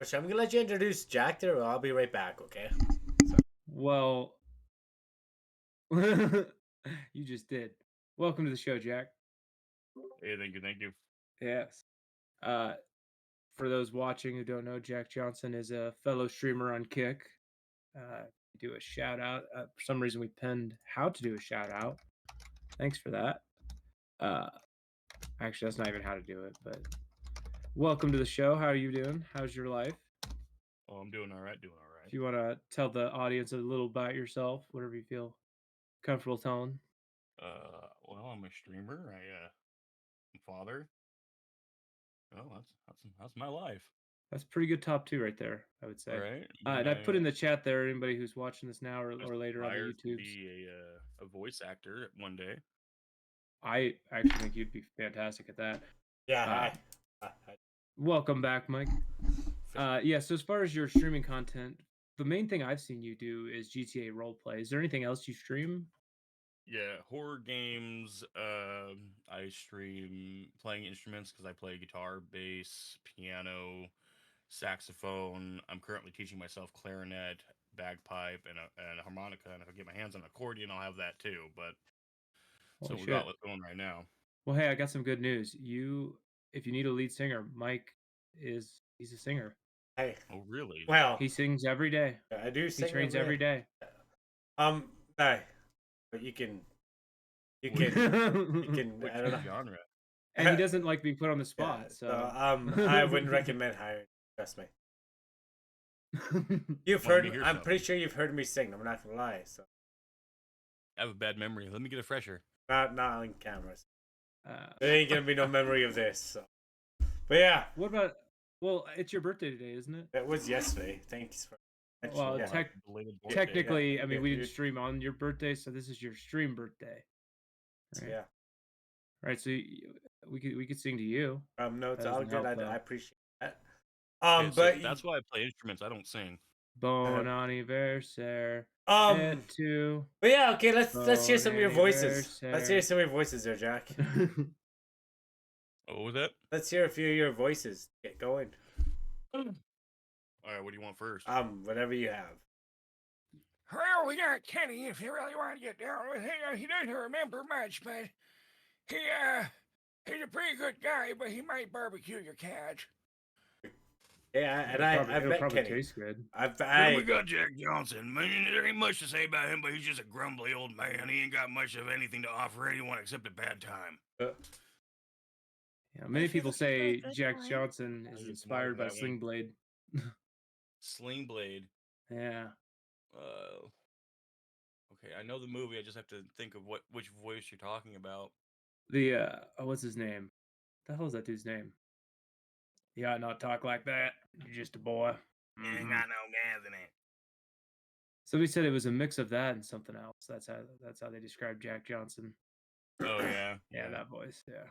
So I'm gonna let you introduce Jack there. I'll be right back. Okay. Well, you just did. Welcome to the show, Jack. Hey, thank you, thank you. Yes. Uh, for those watching who don't know, Jack Johnson is a fellow streamer on Kick. Do a shout out. For some reason, we pinned how to do a shout out. Thanks for that. Uh, actually, that's not even how to do it, but welcome to the show. How are you doing? How's your life? Oh, I'm doing all right, doing all If you want to tell the audience a little about yourself, whatever you feel comfortable telling. right. Well, I'm a streamer. I'm a father. Well, that's my life, That's pretty good top two right there, I would say. right? And I put in the chat there, anybody who's watching this now or later on the aspire to YouTubes. be a voice actor one day. I actually think you'd be fantastic at that. Yeah. Hi. Welcome back, Mike. Yeah, so as far as your streaming content, the main thing I've seen you do is GTA roleplay. Is there anything else you stream? Yeah, horror games. I stream playing instruments because I play guitar, bass, piano, saxophone. I'm currently teaching myself clarinet, bagpipe, and a harmonica. And if I get my hands on an accordion, I'll have that too. But so Holy we shit. got what's going right now. Well, hey, I got some good news. If you need a lead singer, Mike he's a singer. Hey. Oh, really? Well, He sings every day. I do He sing trains every day. Hey, but you can. I Which don't know. genre? And he doesn't like being put on the spot. Yeah, So I wouldn't recommend hiring. Trust me. You've Well, let heard. me hear I'm something. pretty sure you've heard me sing. I'm not gonna lie. So I have a bad memory. Let me get a fresher. not on cameras. uh, There ain't gonna be no memory of this. So. But yeah, what about? Well, it's your birthday today, isn't it? it was yesterday. Thanks for. Well, yeah. Belated birthday. technically, Yeah, I mean, yeah, we didn't stream on your birthday, so this is your stream birthday. Right? Yeah. Right. So we could sing to you. No, it's That all doesn't good. help, I though. appreciate that. Okay, so But that's why I play instruments. I don't sing. Bon anniversaire. um, Et tu. but yeah, okay. Let's hear Bon some of your voices. Let's hear anniversaire. some of your voices there, Jack. Oh, what was that? Let's hear a few of your voices. Get going. All right, what do you want first? Whatever you have. Well, we got Kenny if you really want to get down with it. He doesn't remember much, but he's a pretty good guy, but he might barbecue your cat. Yeah, and I've met probably Kenny. taste good. Then we got Jack Johnson. Man, there ain't much to say about him, but he's just a grumbly old man. He ain't got much of anything to offer anyone except a bad time. Yeah, many people say Jack one. Johnson is inspired by Sling Blade. Sling Blade. Yeah. Okay, I know the movie. I just have to think of which voice you're talking about. The what's his name? The hell is that dude's name? You ought not talk like that. You're just a boy. You ain't got no gas in it. Somebody said it was a mix of that and something else. That's how they describe Jack Johnson. Oh yeah. Yeah, that voice. Yeah.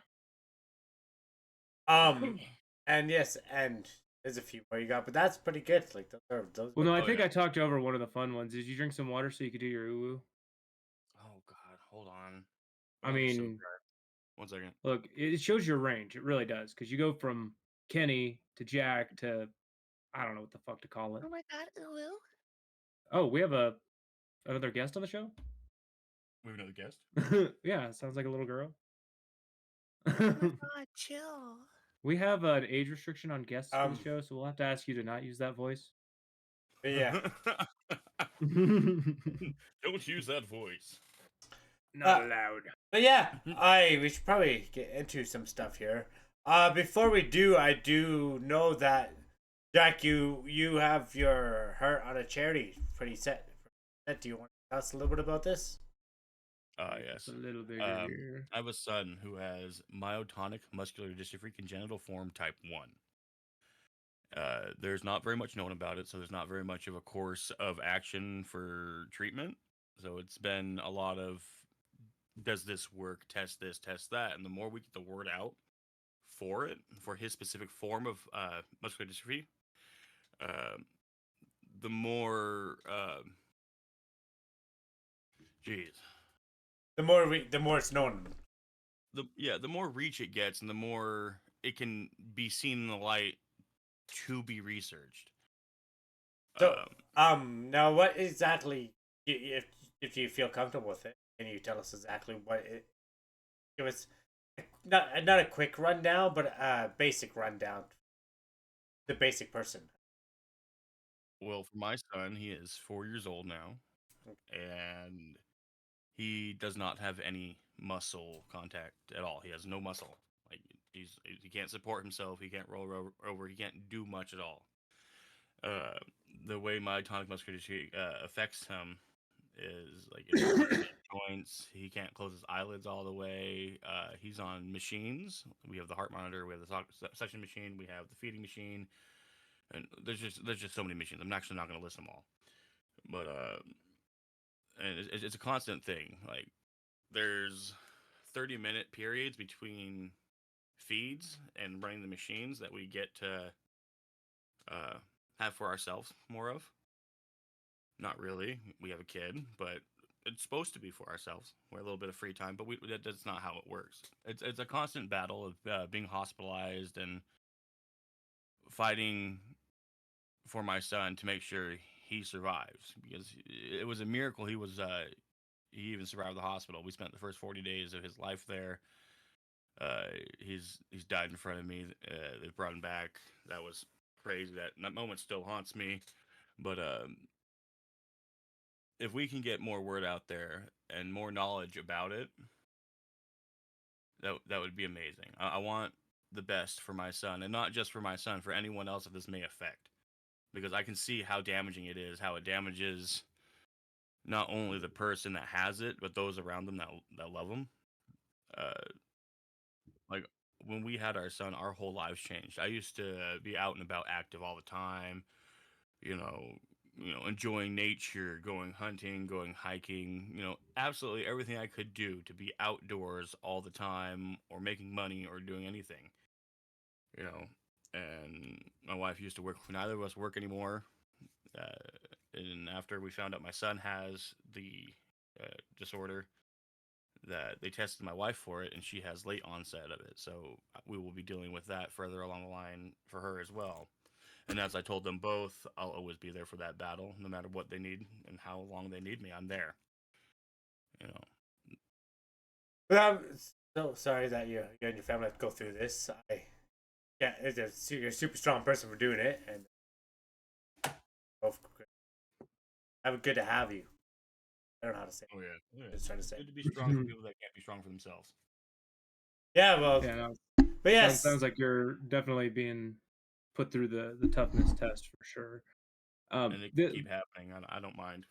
And yes, and there's a few more you got, but that's pretty good. Like those. Well, no, I think I talked over one of the fun ones. Did you drink some water so you could do your uwu? Oh God, hold on. I mean, 1 second. Look, it shows your range. It really does, because you go from Kenny to Jack to I don't know what the fuck to call it. Oh my god, Ulu. Oh, we have another guest on the show. We have another guest. Yeah, it sounds like a little girl. Oh my god, chill. We have an age restriction on guests for the show, so we'll have to ask you to not use that voice. Yeah. Don't use that voice. Not allowed. But yeah, we should probably get into some stuff here. Before we do, I do know that Jack, you have your heart on a charity pretty set. Do you want to tell us a little bit about this? Yes. A little bit. I have a son who has myotonic muscular dystrophy congenital form type 1. There's not very much known about it, so there's not very much of a course of action for treatment. So it's been a lot of, does this work, test this, test that, and the more we get the word out for it, for his specific form of muscular dystrophy, the more, the more it's known. The more reach it gets, and the more it can be seen in the light to be researched. So, now what exactly, if you feel comfortable with it, can you tell us exactly what it? Give us not a quick rundown, but a basic rundown. The basic person. Well, for my son, he is 4 years old now, and he does not have any muscle contact at all. He has no muscle. Like he can't support himself. He can't roll over. He can't do much at all. Uh, the way my tonic muscular dystrophy affects him is like it hurts his joints. He can't close his eyelids all the way. He's on machines. We have the heart monitor. We have the suction machine. We have the feeding machine, and there's just so many machines. I'm actually not going to list them all, but and it's a constant thing. Like there's 30-minute periods between feeds and running the machines that we get to have for ourselves more of. Not really. We have a kid, but it's supposed to be for ourselves. We're a little bit of free time, but that's not how it works. It's a constant battle of being hospitalized and fighting for my son to make sure he survives, because it was a miracle he even survived the hospital. We spent the first 40 days of his life there. He's died in front of me. They brought him back. That was crazy. That moment still haunts me. But if we can get more word out there and more knowledge about it, that would be amazing. I want the best for my son, and not just for my son, for anyone else that this may affect, because I can see how damaging it is, how it damages not only the person that has it, but those around them that love them. Uh, like when we had our son, our whole lives changed. I used to be out and about, active all the time. You know, enjoying nature, going hunting, going hiking. Absolutely everything I could do to be outdoors all the time, or making money, or doing anything. You know, and my wife used to work. Neither of us work anymore. And after we found out my son has the disorder, that they tested my wife for it, and she has late onset of it. So we will be dealing with that further along the line for her as well. And as I told them both, I'll always be there for that battle, no matter what they need and how long they need me. I'm there. You know. But I'm so sorry that you and your family have to go through this. You're a super strong person for doing it, and both good to have you. I don't know how to say. Oh yeah. I'm just trying to say. Good to be strong for people that can't be strong for themselves. Yeah, well, Yeah, no, but yes, sounds like you're definitely being put through the toughness test for sure. And it can keep happening. I don't mind.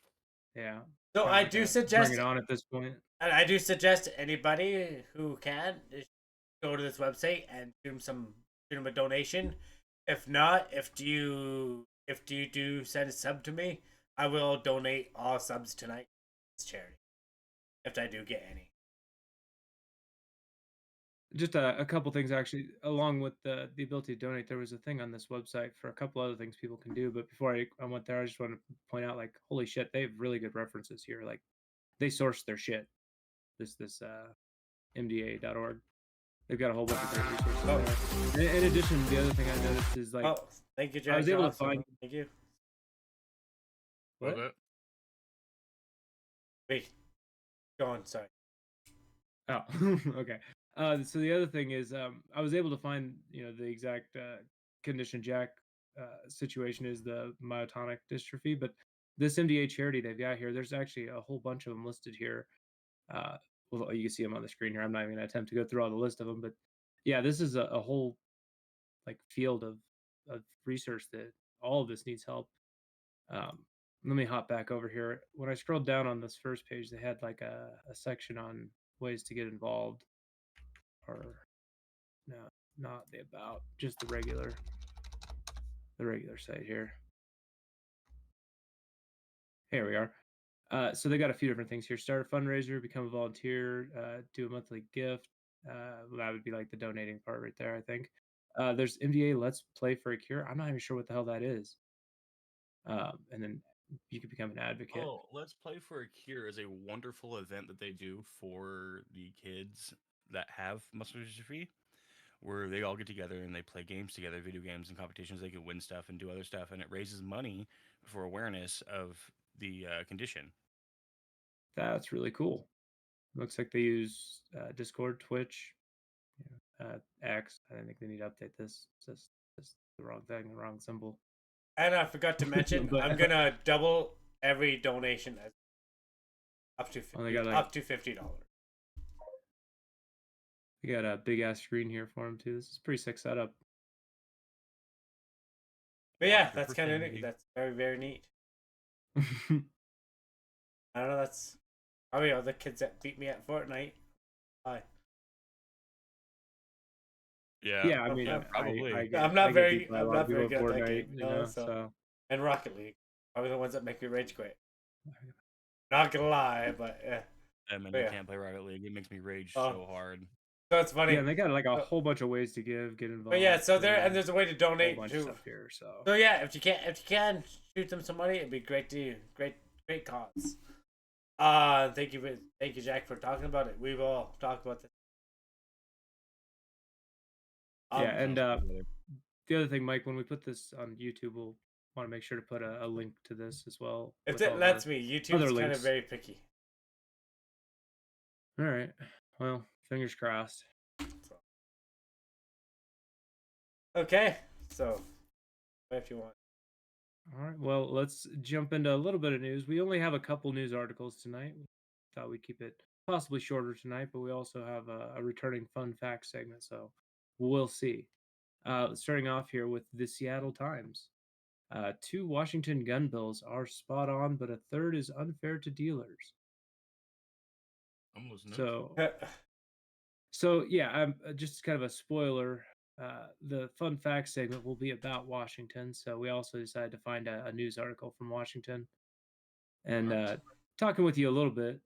Yeah. So kinda I like do a suggest, bring it on at this point. and I do suggest anybody who can go to this website and shoot him a donation. If not, if you do send a sub to me, I will donate all subs tonight to charity, if I do get any. Just a couple things actually, along with the ability to donate. There was a thing on this website for a couple other things people can do. But before I went there, I just want to point out, like, holy shit, they have really good references here. Like, they source their shit. This MDA.org. They've got a whole bunch of great resources there. In addition, the other thing I noticed is, like, Thank you, Jack. I was able to find. Thank you. What? Wait, go on. Sorry. Oh, okay. So the other thing is, I was able to find, the exact condition Jack situation is the myotonic dystrophy, but this MDA charity they've got here, there's actually a whole bunch of them listed here. Well, you can see them on the screen here. I'm not even going to attempt to go through all the list of them, but yeah, this is a whole like field of research that all of this needs help. Let me hop back over here. When I scrolled down on this first page, they had like a section on ways to get involved, or no, not the about, just the regular site here. Here we are. So they got a few different things here. Start a fundraiser, become a volunteer, do a monthly gift. That would be like the donating part right there, I think. There's MDA Let's Play for a Cure. I'm not even sure what the hell that is. And then you can become an advocate. Oh, Let's Play for a Cure is a wonderful event that they do for the kids that have muscular dystrophy, where they all get together and they play games together, video games and competitions. They can win stuff and do other stuff, and it raises money for awareness of the condition. That's really cool. Looks like they use Discord, Twitch, X. I think they need to update this. It's just the wrong thing, the wrong symbol. And I forgot to mention, But- I'm gonna double every donation up to Oh, they got, like- up to $50. We got a big ass screen here for him too. This is a pretty sick setup. But yeah, Watch your that's kind of profanity. neat. That's very, very neat. I don't know. That's probably all the kids that beat me at Fortnite. Hi. Yeah, I mean, probably. I'm not I get very- beat by a I'm lot not of people very at good at that Fortnite, game, you you know, know, so- so And Rocket League. Probably the ones that make me rage quit. Not gonna lie, but yeah. I mean, But I yeah. can't play Rocket League. It makes me rage Oh. so hard. So it's funny. yeah, and they got like a So- whole bunch of ways to get involved. But yeah, so there too, and there's a way to a donate whole bunch of to. stuff here. So So yeah, if you can shoot them some money, it'd be great to great cause. Thank you, Jack, for talking about it. We will talk about this. yeah, and Sounds good, brother. the other thing, Mike, when we put this on YouTube, we'll want to make sure to put a link to this as well. If with it all lets the- me, other YouTube's kind links. of very picky. All right. Well, fingers crossed. Okay, so if you want. All right. Well, let's jump into a little bit of news. We only have a couple news articles tonight. We thought we'd keep it possibly shorter tonight, but we also have a returning fun fact segment, so we'll see. Starting off here with the Seattle Times. 2 Washington gun bills are spot on, but a third is unfair to dealers. Almost no. So yeah, just kind of a spoiler. The fun fact segment will be about Washington, so we also decided to find a news article from Washington, and talking with you a little bit,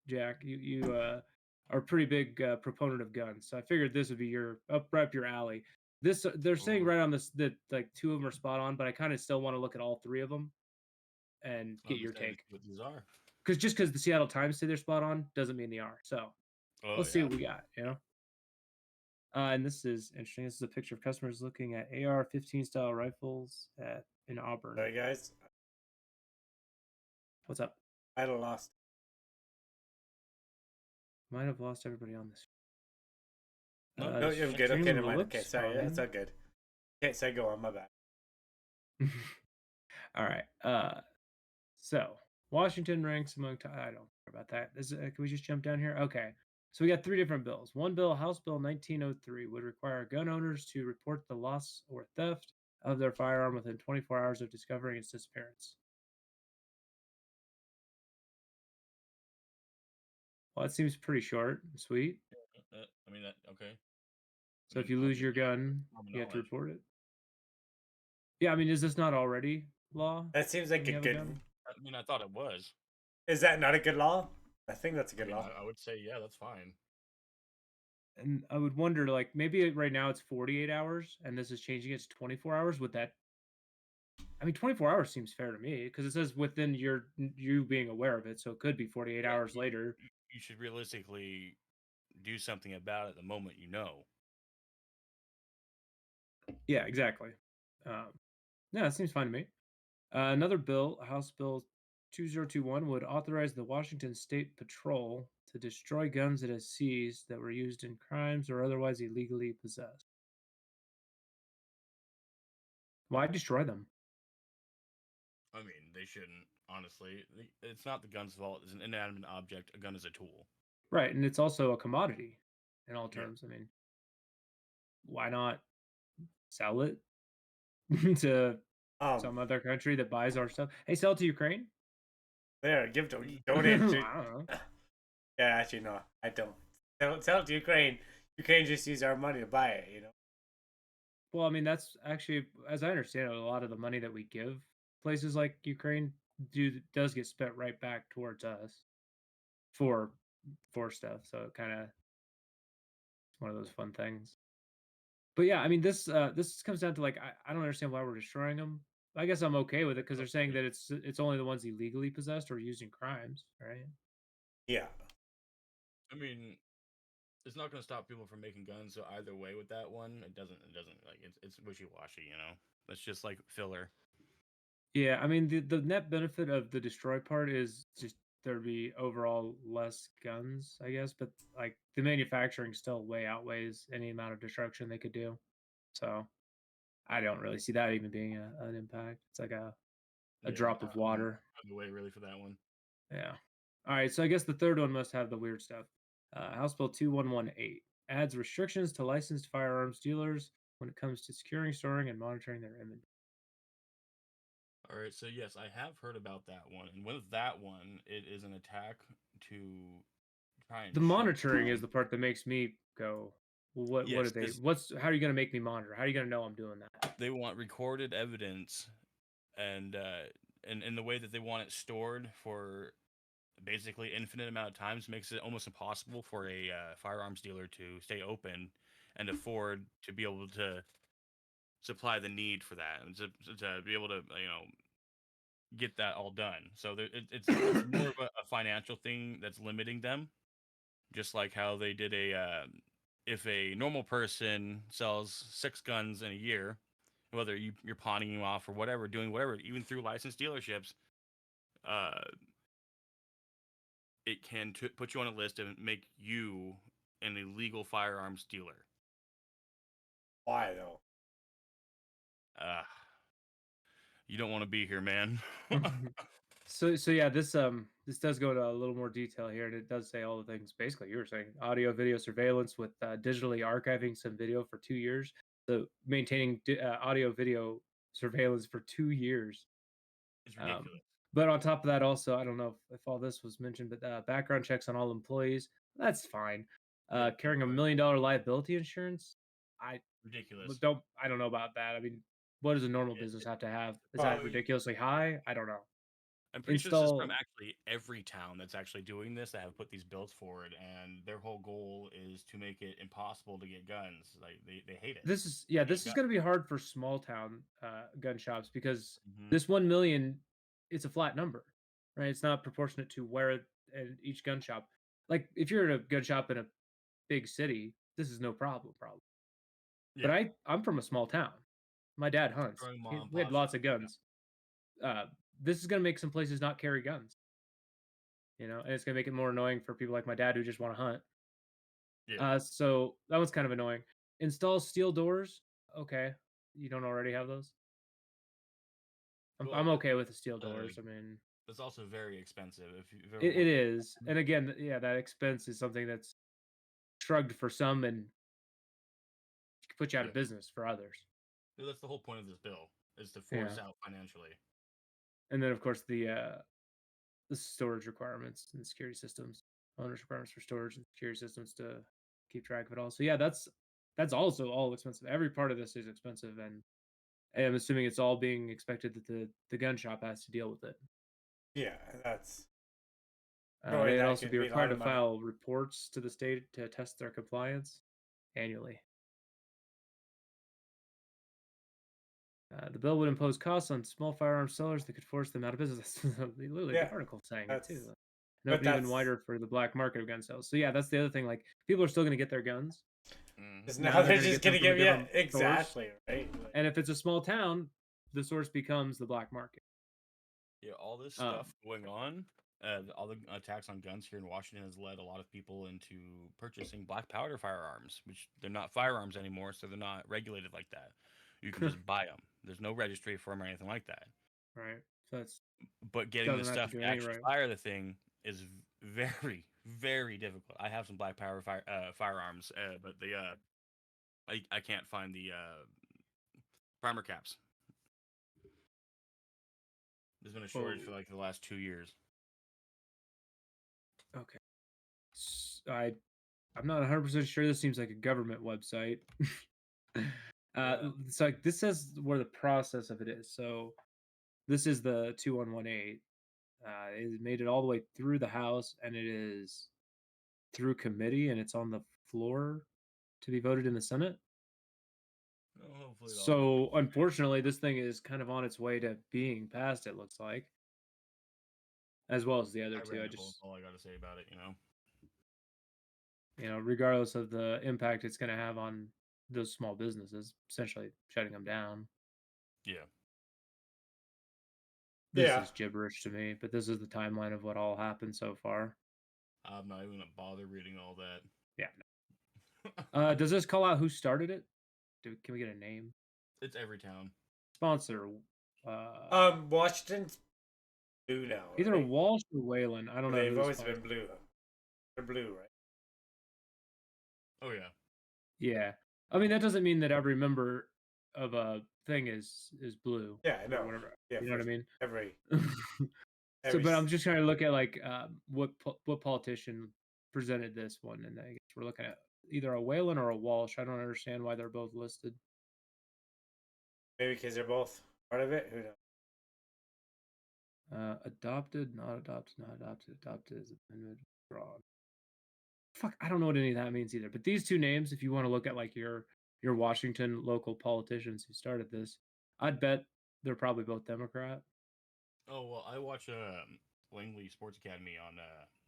Jack. You are a pretty big proponent of guns, so I figured this would be right up your alley. This they're saying Ooh. right on this that like 2 of them are spot on, but I kind of still want to look at all 3 of them and get your Understand take. What these are. Because the Seattle Times say they're spot on doesn't mean they are. So Oh, let's see yeah. what we got. You know. And this is interesting. This is a picture of customers looking at AR-15 style rifles in Auburn. Sorry, guys. What's up? I lost. Might have lost everybody on this. No, No, you're good. Okay, stream never mind. looks Okay, sorry. That's fine. all good. Okay, so go on. My bad. All right. So Washington ranks among. I don't care about that. Can we just jump down here? Okay. So we got 3 different bills. One bill, House Bill 1903, would require gun owners to report the loss or theft of their firearm within 24 hours of discovering its disappearance. Well, that seems pretty short and sweet. I mean, okay. So if you lose your gun, common you have to knowledge. report it. Yeah, I mean, is this not already law? That seems like when you a have good. gun? I mean, I thought it was. Is that not a good law? I think that's a I good mean, law. I would say, yeah, that's fine. And I would wonder, like, maybe right now it's 48 hours, and this is changing it to 24 hours. Would that? I mean, 24 hours seems fair to me because it says within you being aware of it, so it could be 48 Yeah, hours later. You should realistically do something about it the moment you know. Yeah, exactly. Yeah, it seems fine to me. Another bill, House Bill 2021, would authorize the Washington State Patrol to destroy guns it has seized that were used in crimes or otherwise illegally possessed. Why destroy them? I mean, they shouldn't, honestly. It's not the gun's fault. It's an inanimate object. A gun is a tool. Right, and it's also a commodity in all Yeah. terms. I mean, why not sell it to some other country that buys our stuff? Hey, sell it to Ukraine? There, give to I donate don't to. know. Yeah, actually, no, I don't. Sell it to Ukraine. Ukraine just use our money to buy it. You know. Well, I mean, that's actually, as I understand it, a lot of the money that we give places like Ukraine does get spent right back towards us for stuff. So it kind of it's one of those fun things. But yeah, I mean, this comes down to like I don't understand why we're destroying them. I guess I'm okay with it because they're saying that it's only the ones illegally possessed or used in crimes, right? Yeah. I mean, it's not going to stop people from making guns. So either way, with that one, it doesn't like it's wishy washy. You know, it's just like filler. Yeah, I mean the net benefit of the destroy part is just there'd be overall less guns, I guess, but like the manufacturing still way outweighs any amount of destruction they could do. So I don't really see that even being an impact. It's like a Yeah, drop of water. either way, really, for that one. Yeah. All right, so I guess the third one must have the weird stuff. House Bill 2118 adds restrictions to licensed firearms dealers when it comes to securing, storing, and monitoring their inventory. All right, so yes, I have heard about that one, and with that one, it is an attack to try and The check. monitoring is the part that makes me go, well, what Yes, are they? 'cause How are you going to make me monitor? How are you going to know I'm doing that? they want recorded evidence, and in the way that they want it stored for basically infinite amount of times makes it almost impossible for a firearms dealer to stay open and afford to be able to supply the need for that and to be able to get that all done. So it's more of a financial thing that's limiting them, just like how they did if a normal person sells 6 guns in a year, whether you're pawning them off or whatever, doing whatever, even through licensed dealerships, uh, it can put you on a list and make you an illegal firearms dealer. Why though? Uh, you don't want to be here, man. So yeah, this does go into a little more detail here, and it does say all the things basically you were saying: audio, video surveillance with digitally archiving some video for 2 years, so maintaining audio, video surveillance for 2 years. It's ridiculous. But on top of that, also, I don't know if all this was mentioned, but background checks on all employees, that's fine. Yeah, Carrying $1 but million liability insurance, I ridiculous. I don't know about that. I mean, what does a normal It- business it- have to have? Is that Probably- ridiculously high? I don't know. I'm pretty sure this is from Install. actually every town that's actually doing this that have put these bills forward, and their whole goal is to make it impossible to get guns. Like they hate it. This is They hate this is guns. going to be hard for small town gun shops because Mhm. this 1 million, it's a flat number, right? It's not proportionate to where in each gun shop. Like if you're in a gun shop in a big city, this is no problem. But Yeah, I'm from a small town. My dad hunts. throwing mom and We had pop lots shop. of guns. This is going to make some places not carry guns, and it's going to make it more annoying for people like my dad who just want to hunt. Yeah. So that was kind of annoying. Install steel doors. Okay, you don't already have those. I'm Well, okay with the steel doors. I mean, it's also very expensive. If you've ever it is, and again, yeah, that expense is something that's shrugged for some and put you out of Yeah. business for others. That's the whole point of this bill, is to force Yeah. out financially. And then, of course, the storage requirements and security systems, owners requirements for storage and security systems to keep track of it all. So yeah, that's also all expensive. Every part of this is expensive, and I'm assuming it's all being expected that the gun shop has to deal with it. Yeah, that's. Boy, They'd that also could be be a lot required to of money. file reports to the state to test their compliance annually. The bill would impose costs on small firearms sellers that could force them out of business. That's literally Yeah, the article saying it too. that's- And but open even that's- wider for the black market of gun sales. So yeah, that's the other thing. Like people are still going to get their guns. Because Now now they're they're gonna just get them gonna from a give you different source. exactly right. Like, And if it's a small town, the source becomes the black market. Yeah, all this stuff going on, all the attacks on guns here in Washington has led a lot of people into purchasing black powder firearms, which they're not firearms anymore, so they're not regulated like that. You can just buy them. There's no registry for them or anything like that. Right. So that's But getting the doesn't have to stuff do to any actually right. fire the thing is very, very difficult. I have some black powder firearms, but I can't find the primer caps. There's been a shortage for like the last 2 years. Okay. I'm not 100% sure. This seems like a government website. It's like this says where the process of it is. So this is the 2118. It made it all the way through the House, and it is through committee, and it's on the floor to be voted in the Senate. Well, hopefully So unfortunately, this thing is kind of on its way to being passed. It looks like, as well as the other two. That's all I got to say about it. regardless of the impact it's going to have on those small businesses, essentially shutting them down. Yeah. This Yeah. is gibberish to me, but this is the timeline of what all happened so far. I'm not even gonna bother reading all that. Yeah. Does this call out who started it? Can we get a name? It's every town. Sponsor. Washington's blue now. Either right? Walsh or Whalen. I don't know. They've who the always sponsor- been blue. They're blue, right? Oh yeah. Yeah. I mean, that doesn't mean that every member of a thing is blue. Yeah, I or know. whatever. Yeah, You know what I mean? Every. So, but I'm just trying to look at like what politician presented this one, and I guess we're looking at either a Whalen or a Walsh. I don't understand why they're both listed. Maybe because they're both part of it. Who knows? Adopted, not adopted, not adopted. Adopted is amendment withdrawn. Fuck, I don't know what any of that means either. But these two names, if you want to look at like your Washington local politicians who started this, I'd bet they're probably both Democrat. Oh well, I watch Langley Sports Academy on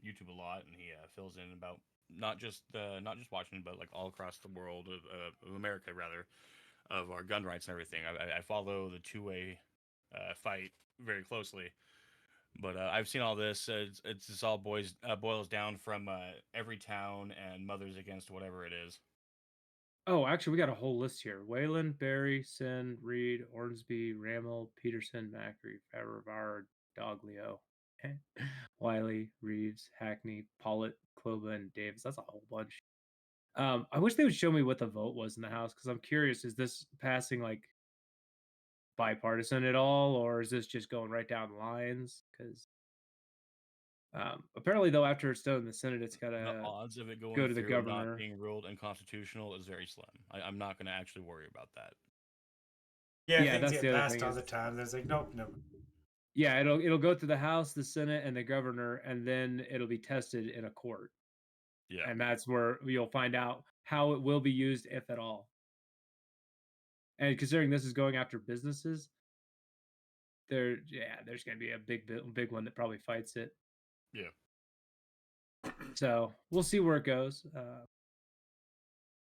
YouTube a lot, and he fills in about not just Washington, but like all across the world of America, rather, of our gun rights and everything. I follow the two-way fight very closely, but I've seen all this. It's just all boils down from every town and mothers against whatever it is. Oh, actually, we got a whole list here: Wayland, Barry, Sin, Reed, Ormsby, Ramel, Peterson, Macri, Favre, Doglio, Wiley, Reeves, Hackney, Pollitt, Kloba, and Davis. That's a whole bunch. I wish they would show me what the vote was in the House because I'm curious: is this passing like bipartisan at all, or is this just going right down lines? Because apparently, though, after it's done in the Senate, it's got The to odds of it going go to the through and governor. not being ruled unconstitutional is very slim. I'm not going to actually worry about that. Yeah, Yeah, things that's get the other passed thing all is- the time. There's like, nope, no. Yeah, it'll go through the House, the Senate, and the governor, and then it'll be tested in a court. Yeah. And that's where you'll find out how it will be used, if at all. And considering this is going after businesses, there's going to be a big one that probably fights it. Yeah. So we'll see where it goes.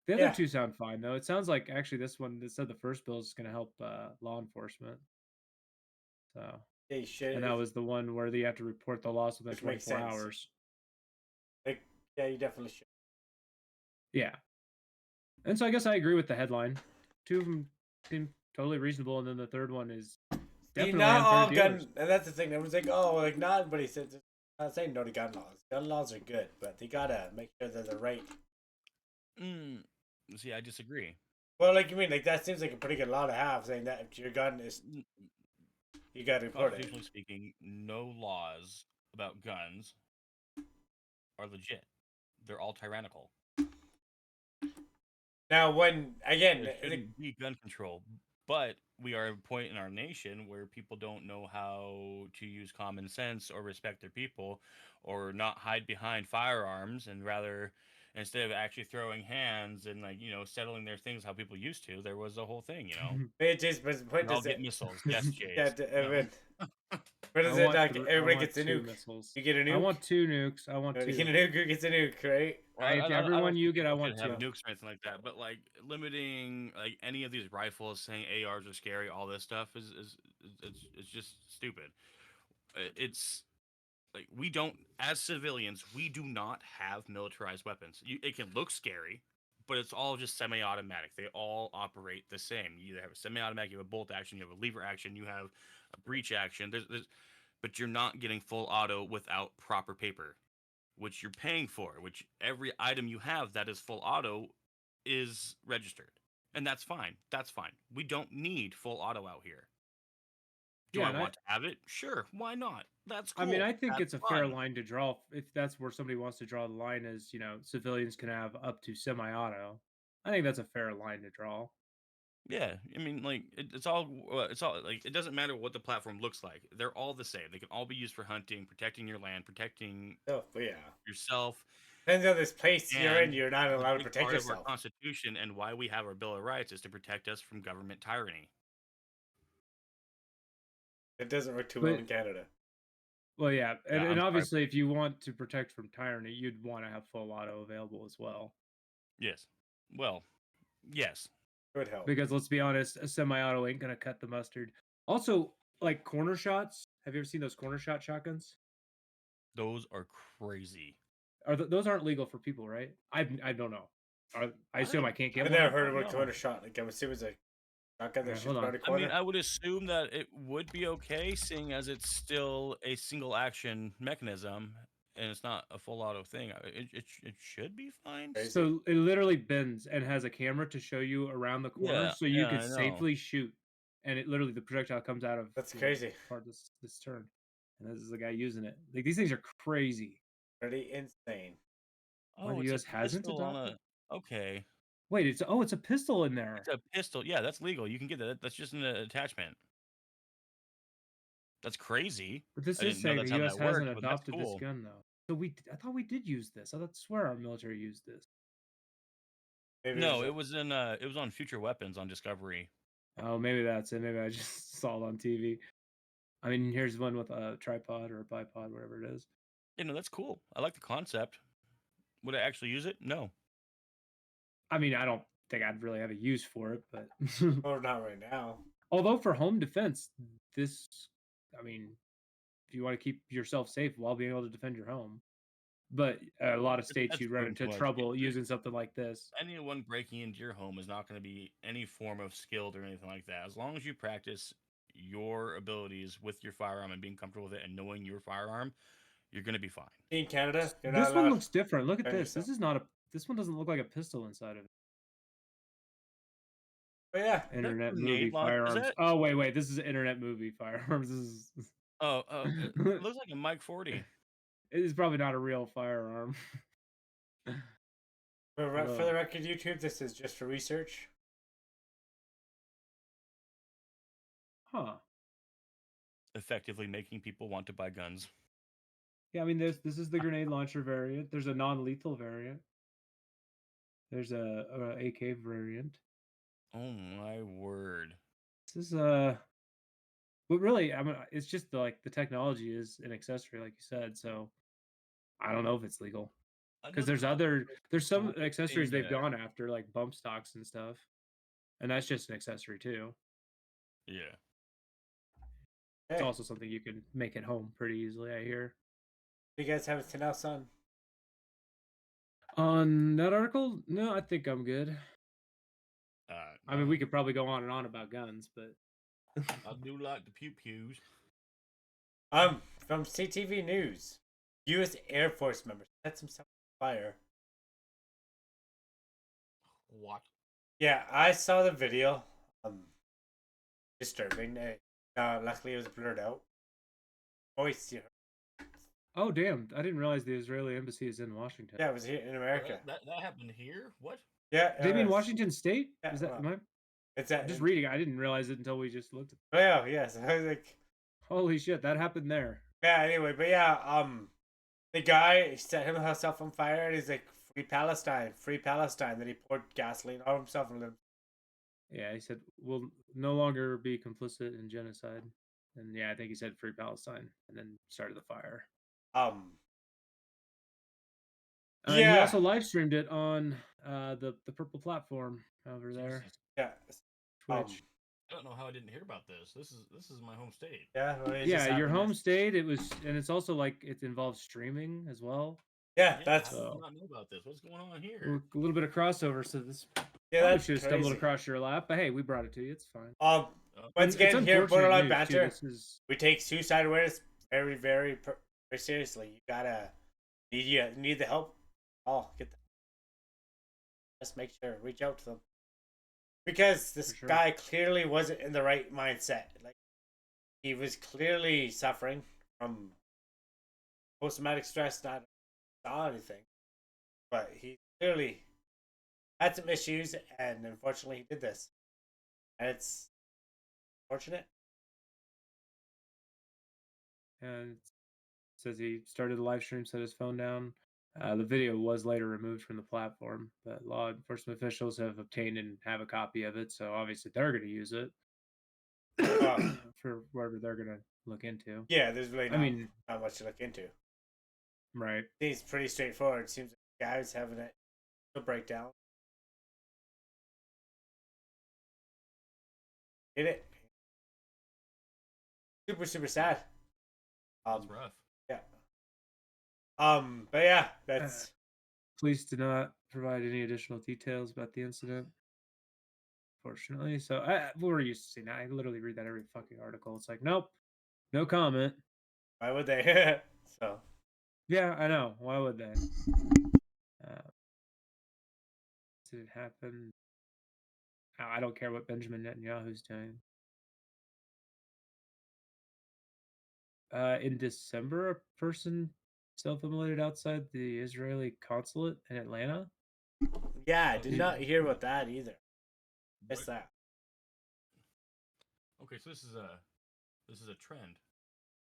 The other two sound fine, though. It sounds like actually this one that said the first bill is going to help law enforcement. So, Hey, shit. and that was the one where you have to report the loss within Which makes 24 sense. hours. Like, yeah, you definitely should. Yeah. And so I guess I agree with the headline. Two of them seem totally reasonable, and then the third one is definitely not unfair all to gun, dealers. and that's the thing. Everyone's like, oh, like not everybody says. I'm not saying no to gun laws. Gun laws are good, but they gotta make sure they're the right. See, I disagree. Well, like you mean, like that seems like a pretty good law to have, saying that if your gun is, you gotta report it. Constitutionally speaking, no laws about guns are legit. They're all tyrannical. Now, when again, It shouldn't be gun control, but we are at a point in our nation where people don't know how to use common sense or respect their people, or not hide behind firearms, and rather, instead of actually throwing hands and settling their things how people used to, there was a whole thing, it just was point I'll is get it. missiles. Yes, Jays. Yeah, No. what is I it want like? thr- I Everybody want gets a 2 nuke. missiles. You get a nuke. I want 2 nukes. I want You 2. get a nuke. Who gets a nuke? Right? Well, If everyone don't you think get, I people want should have 2. nukes or anything like that. But like limiting like any of these rifles, saying ARs are scary, all this stuff is it's just stupid. It's like we don't, as civilians, we do not have militarized weapons. It can look scary, but it's all just semi-automatic. They all operate the same. You either have a semi-automatic, you have a bolt action, you have a lever action, you have a breach action. But you're not getting full auto without proper paper, which you're paying for, which every item you have that is full auto is registered. And that's fine. That's fine. We don't need full auto out here. Do I want to have it? Sure. Why not? That's cool. I mean, I think That's it's a fair fun. line to draw. If that's where somebody wants to draw the line, is civilians can have up to semi-auto. I think that's a fair line to draw. Yeah, I mean, like it's all like it doesn't matter what the platform looks like. They're all the same. They can all be used for hunting, protecting your land, protecting Oh, yeah. yourself. Depends on this place you're in. And You're not a allowed to big protect part of yourself. our Constitution and why we have our Bill of Rights is to protect us from government tyranny. It doesn't work too well in Canada. Well, yeah, and, Yeah, and I'm sorry. obviously, if you want to protect from tyranny, you'd want to have full auto available as well. Yes. Well, yes. Would help. Because let's be honest, a semi-auto ain't gonna cut the mustard. Also, like corner shots. Have you ever seen those corner shot shotguns? Those are crazy. Those aren't legal for people, right? I don't know. I assume I can't get I've one. never heard don't of a know. corner shot. Like I'm assuming it's a shotgun that Alright, shoots hold on. around the I mean, corner. I would assume that it would be okay, seeing as it's still a single action mechanism and it's not a full auto thing. It should be fine. Crazy. So it literally bends and has a camera to show you around the corner, Yeah, so you yeah, could I know. safely shoot. And it literally the projectile comes out of That's the crazy. part of this turn, and this is the guy using it. Like these things are crazy. Pretty insane. Why Oh, the it's a US hasn't pistol on adopted? a. Okay, Wait, it's a pistol in there. it's a pistol. Yeah, that's legal. You can get that. That's just an attachment. That's crazy. But this I is didn't know saying that's the how US that worked, hasn't but that's adopted this cool. gun though. So I thought we did use this. I swear our military used this. Maybe No, there's it was it was on Future Weapons on Discovery. Oh, maybe that's it. Maybe I just saw it on TV. I mean, here's one with a tripod or a bipod, whatever it is. You know, that's cool. I like the concept. Would I actually use it? No. I mean, I don't think I'd really have a use for it, but or not right now. although for home defense, I mean, if you want to keep yourself safe while being able to defend your home, but a lot of states That's you'd run doing into too much. trouble using something like this. Anyone breaking into your home is not going to be any form of skilled or anything like that. As long as you practice your abilities with your firearm and being comfortable with it and knowing your firearm, you're going to be fine. In Canada, you're not This one allowed looks different. Look at defend this. yourself. This is not a. This one doesn't look like a pistol inside of it. But yeah, Internet grenade movie launcher, is firearms. it? Oh wait. This is internet movie firearms. This is. Oh, it looks like a Mike 40. It is probably not a real firearm. for the record, YouTube, this is just for research. Huh. Effectively making people want to buy guns. Yeah, I mean, this is the grenade launcher variant. There's a non-lethal variant. There's a AK variant. Oh my word. This is but really, I mean, it's just like the technology is an accessory, like you said. So I don't know if it's legal because there's some cool accessories thing they've gone after, like bump stocks and stuff, and that's just an accessory too. Yeah. It's Hey, also something you can make at home pretty easily, I hear. you guys have anything else on? On that article, no, I think I'm good. Uh, I mean, we could probably go on and on about guns, but I do like the pew pews. From CTV News, U.S. Air Force member sets himself on fire. What? Yeah, I saw the video. Disturbing. Luckily, it was blurred out. Voice, you heard. oh damn, I didn't realize the Israeli embassy is in Washington. Yeah, it was here in America. That happened here? What? Yeah, Do you mean it's- Washington State? Yeah, Is that well, am I It's at. I'm just reading? I didn't realize it until we just looked at. Oh yeah, yes. I was like, Holy shit, that happened there. yeah. Anyway, but yeah, the guy set himself on fire and he's like, "Free Palestine, free Palestine." Then he poured gasoline on himself and lived. Yeah, he said we'll no longer be complicit in genocide, and yeah, I think he said free Palestine, and then started the fire. And he Yeah. also live streamed it on the purple platform over there, Jesus. Yeah. Twitch. I don't know how I didn't hear about this. This is my home state. Yeah. Well, it just Yeah, your happened home this- state. It was, and it's also like it involves streaming as well. Yeah, Yeah, that's how did I not know about this? What's going on A here? little bit of crossover, so this yeah, probably that's should have stumbled crazy. across your lap, but hey, we brought it to you. It's fine. Once And again, it's here, unfortunate Borderline news, too. Banter, This is we take suicide awareness very, very, very seriously. You gotta need the help. Oh, get that. Just make sure, reach out to them, because this For sure. guy clearly wasn't in the right mindset. Like, he was clearly suffering from post-traumatic stress, not saw anything, but he clearly had some issues, and unfortunately, he did this, and it's unfortunate. and it says he started the live stream, set his phone down. The video was later removed from the platform, but law enforcement officials have obtained and have a copy of it, so obviously they're going to use it. for whatever they're gonna look into. Yeah, there's really not, I mean, not much to look into. right? Seems pretty straightforward. Seems like the guys having a breakdown. Get it? Super, super sad. That's rough. Yeah. But yeah, that's Please do not provide any additional details about the incident. Fortunately, so we're used to seeing that. I literally read that every fucking article. It's like, nope, no comment. why would they? So Yeah, I know. Why would they? Did it happen? I don't care what Benjamin Netanyahu's doing. In December, a person self-immolated outside the Israeli consulate in Atlanta. yeah, I did not hear about that either. Missed that. Okay, so this is a trend.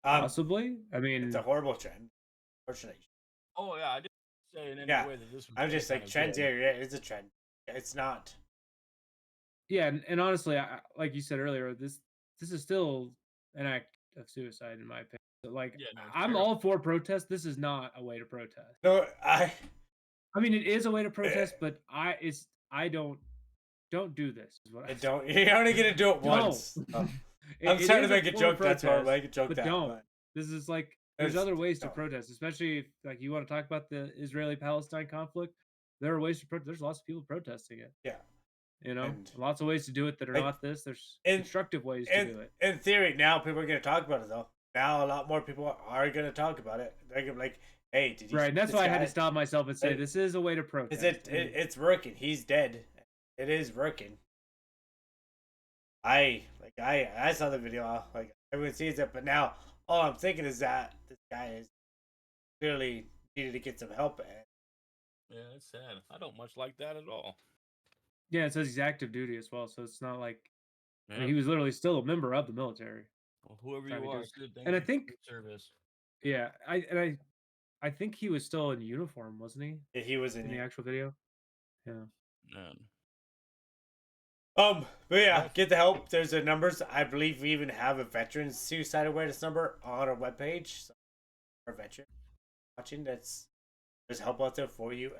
Possibly. I mean, It's a horrible trend. Unfortunately. Oh yeah, I didn't say in any Yeah, way that this was. I'm just any like kind trends. of good. Yeah, it's a trend. It's not. yeah, and honestly, like you said earlier, this is still an act of suicide in my opinion. So, like, Yeah, no, it's I'm terrible. all for protest. This is not a way to protest. No, I mean, it is a way to protest, but I don't do this. Is what I don't. You're only gonna do it once. Don't. I'm It trying to is a make a form joke. of That's why I protest, make a joke. but That don't. but This is like there's There's- other ways to no. protest, especially if like you want to talk about the Israeli-Palestine conflict. There are ways to protest. There's lots of people protesting it. yeah. You know, And- lots of ways to do it that are like, not this. There's in- constructive ways to do it. In theory, now people are gonna talk about it though. Now a lot more people are gonna talk about it. They're gonna be like, "Hey, did you?" Right, and that's this why I had guy? to stop myself and say It- this is a way to protest. It's working. He's dead. It is working. I saw the video. Like everyone sees it, but now all I'm thinking is that this guy is clearly needed to get some help. Yeah, it's sad. I don't much like that at all. Yeah, it says he's active duty as well, so it's not like I Yeah. mean, he was literally still a member of the military. Well, whoever trying you to do are, s- it's good. Thank and I you for think- your service. Yeah, I think he was still in uniform, wasn't he? He was In the actual video. Yeah. Man. But yeah, Yes. get the help. There's the numbers. I believe we even have a veterans suicide awareness number on our webpage. So for a veteran watching, there's help out there for you.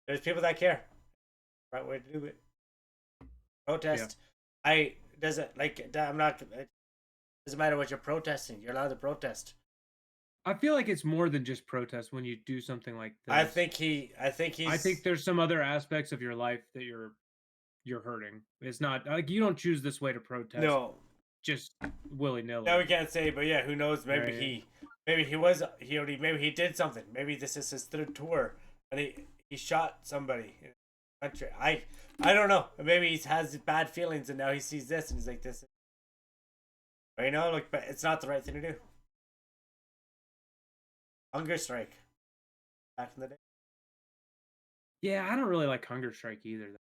There's people that care. Right way to do it. Protest. I doesn't like. I'm not. It doesn't matter what you're protesting. You're allowed to protest. I feel like it's more than just protest when you do something like this. I think I think there's some other aspects of your life that you're hurting. It's not like you don't choose this way to protest. No. Just willy nilly. No, we can't say. But yeah, who knows? Maybe Right. maybe he did something. Maybe this is his third tour, and he shot somebody in the country. I don't know. Maybe he has bad feelings, and now he sees this, and he's like this. But you know, like, but it's not the right thing to do. Hunger strike. Back in the day. Yeah, I don't really like hunger strike either,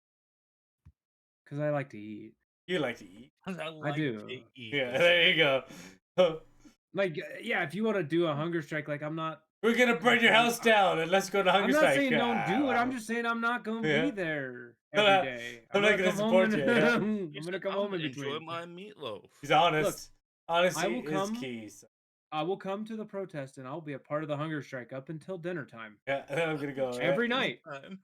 because I like to eat. You like to eat. I do. To eat. Yeah, there you go. Like, yeah, if you want to do a hunger strike, like I'm not. We're gonna burn your house down, and let's go to hunger I'm not strike. saying don't do it. I'm Ah, just saying I'm not going to Yeah. be there I'm every not- day. I'm not gonna come home support and- you, yeah. I'm He gonna said, come "I'm home in gonna enjoy between. my meatloaf." He's honest. Honesty I will is come- key. So. I will come to the protest and I'll be a part of the hunger strike up until dinner time. Yeah, I'm gonna go Every night. Time.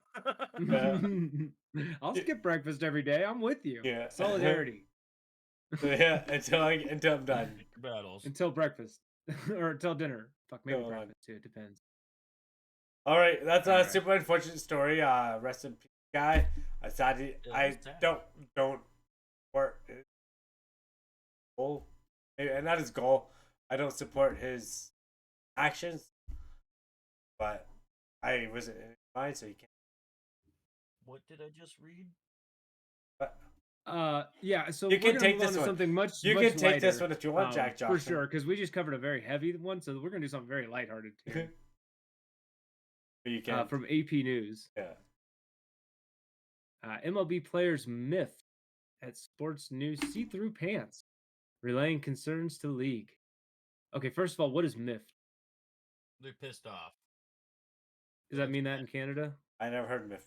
I'll skip breakfast every day. I'm with you. Yeah. Solidarity Yeah, until I'm done. Pick your battles. until breakfast or until dinner. Fuck, maybe Go on. breakfast too. It depends. All right, that's a All right. super unfortunate story. Rest in peace, guy. I sadly, Yeah, I it's sad. don't support his goal, and not his goal. I don't support his actions, but I wasn't in his mind, so you can't. What did I just read? But Yeah. So You we're can gonna take move on this to one. something much. you much can take this lighter, one if you want, Jack Johnson. for sure, because we just covered a very heavy one. So we're gonna do something very lighthearted here. But you can. From AP News. Yeah. MLB players myth at sports news see-through pants, relaying concerns to the league. Okay, first of all, what is myth? They're pissed off. Does that mean that in Canada? I never heard of him.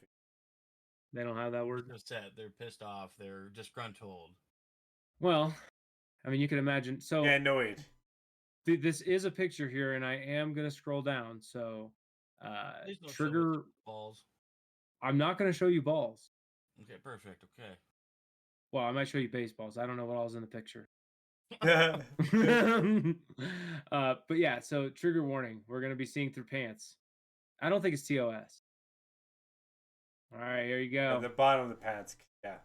They don't have that word. They're upset. They're pissed off. They're disgruntled. Well, I mean, you can imagine. So Annoyed. this is a picture here, and I am gonna scroll down. So Please don't show trigger. us balls. I'm not gonna show you balls. Okay, perfect. Okay. Well, I might show you baseballs. I don't know what all's in the picture. But yeah, so trigger warning. We're gonna be seeing through pants. I don't think it's TOS. All right, here you At go. the bottom of the pants. Yeah.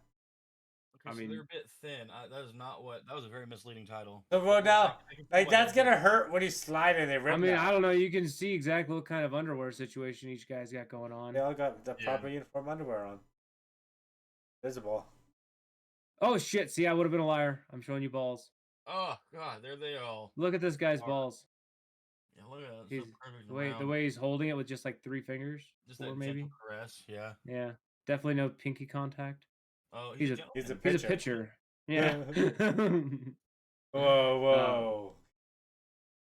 Okay, I so mean- they're a bit thin. That is not what. That was a very misleading title. So well, Okay, now, I can see like why that's they did gonna that. hurt when you slide and they rip. I mean, that. I don't know. You can see exactly what kind of underwear situation each guy's got going on. They all got the Yeah. proper uniform underwear on. Visible. Oh shit! See, I would have been a liar. I'm showing you balls. Oh god, there they all. Look at this guy's Are. balls. Yeah, look at that. He's, So perfect. the and round. way he's holding it with just like 3 fingers, Just 4 that maybe. gentle caress. Yeah. Yeah, definitely no pinky contact. Oh, He's a- gentleman. He's a He's a Pitcher. pitcher. Yeah. Whoa, whoa.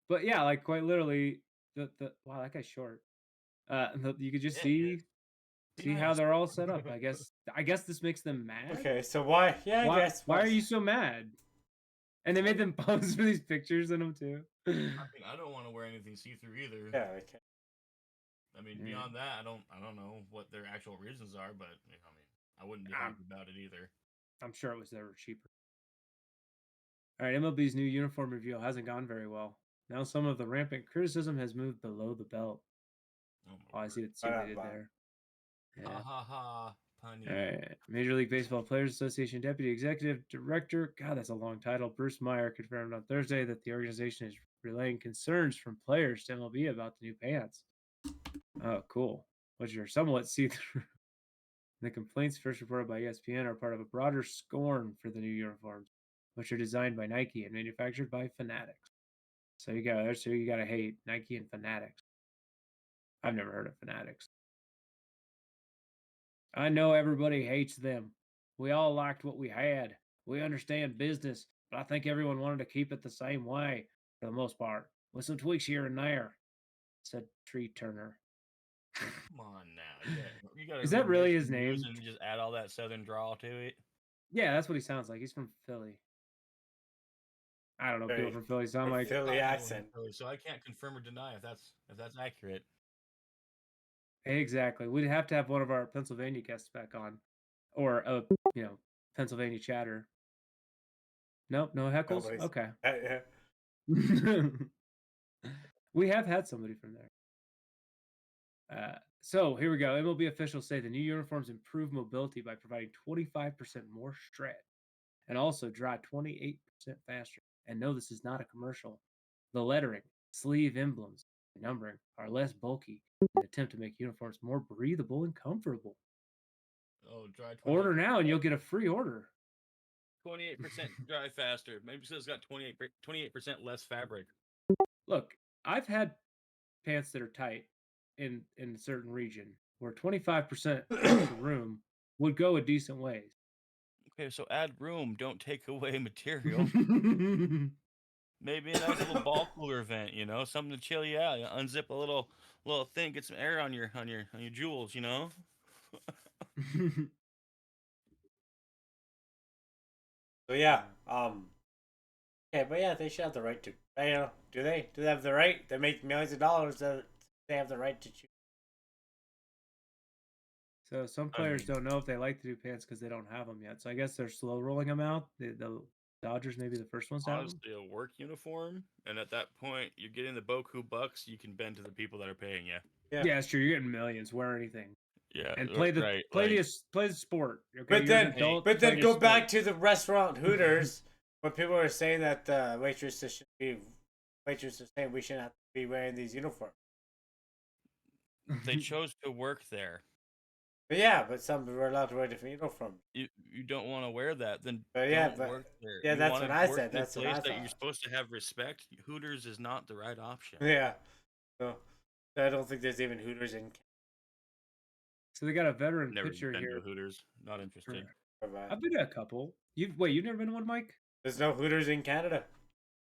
But yeah, like quite literally, the wow, that guy's short. You could just Yeah, see Be how nice. they're all set up. I guess this makes them mad. Okay, so why? Yeah, I Why, guess. why are you so mad? And they made them pose for these pictures in them too. I mean, I don't want to wear anything see-through either. Yeah, okay. I mean, Yeah. beyond that, I don't know what their actual reasons are, but you know, I mean, I wouldn't be happy about it either. I'm sure it was never cheaper. All right, MLB's new uniform reveal hasn't gone very well. Now some of the rampant criticism has moved below the belt. Oh, Oh, my I see word. what they Right did on, there. Ha Yeah. ha ha. Punny. All right. Major League Baseball Players Association Deputy Executive Director, God, that's a long title, Bruce Meyer confirmed on Thursday that the organization is relaying concerns from players to MLB about the new pants. Oh, cool. Which are somewhat see-through. The complaints first reported by ESPN are part of a broader scorn for the new uniforms, which are designed by Nike and manufactured by Fanatics. So you go. There's who you gotta hate, Nike and Fanatics. I've never heard of Fanatics. I know everybody hates them. We all liked what we had. We understand business, but I think everyone wanted to keep it the same way for the most part, with some tweaks here and there, said Tree Turner. Come on now. You gotta Is that really remix his the news name? And just add all that southern drawl to it. Yeah, that's what he sounds like. He's from Philly. I don't know. Hey, People from Philly sound or like. Philly I don't know accent. Philly, so I can't confirm or deny if that's accurate. Exactly. We'd have to have one of our Pennsylvania guests back on, or a Pennsylvania chatter. Nope, no heckles. Nobody's- Okay. Yeah. We have had somebody from there. So here we go. MLB officials say the new uniforms improve mobility by providing 25% more stretch and also dry 28% faster. And no, this is not a commercial. The lettering, sleeve emblems, and numbering are less bulky in an attempt to make uniforms more breathable and comfortable. Oh, dry 28%. Order now and you'll get a free order. 28% dry faster. Maybe because it's got 28% less fabric. Look, I've had pants that are tight in a certain region where 25% extra room would go a decent ways. Okay, so add room, don't take away material. Maybe a nice little ball cooler vent, something to chill you out. You unzip a little thing, get some air on your jewels, So yeah, okay, but yeah, they should have the right to. Do they? Do they have the right? They make millions of dollars. They have the right to choose. So some I players mean- don't know if they like the new pants because they don't have them yet. So I guess they're slow rolling them out. The Dodgers may be the first ones to have them. Honestly, a work uniform, and at that point, you're getting the Boku bucks. You can bend to the people that are paying you. Yeah, it's true. You're getting millions. Wear anything Yeah, and play the right, play like, the play the sport. Okay? But You're an then, adult, but play then your go back sport. to the restaurant Hooters when people were saying that waitresses saying we shouldn't have to be wearing these uniforms. they chose to work there. But yeah, but some were allowed to wear different uniforms. You don't want to wear that, then But yeah, don't but- work there. yeah, You that's wanna what I work said, in a that's what I place that you're thought. supposed to have respect. Hooters is not the right option. Yeah, so I don't think there's even Hooters in. So they got a veteran Never pitcher been to here. Hooters. Not interested. Canada. I've been to a couple. You've never been to one, Mike? There's no Hooters in Canada.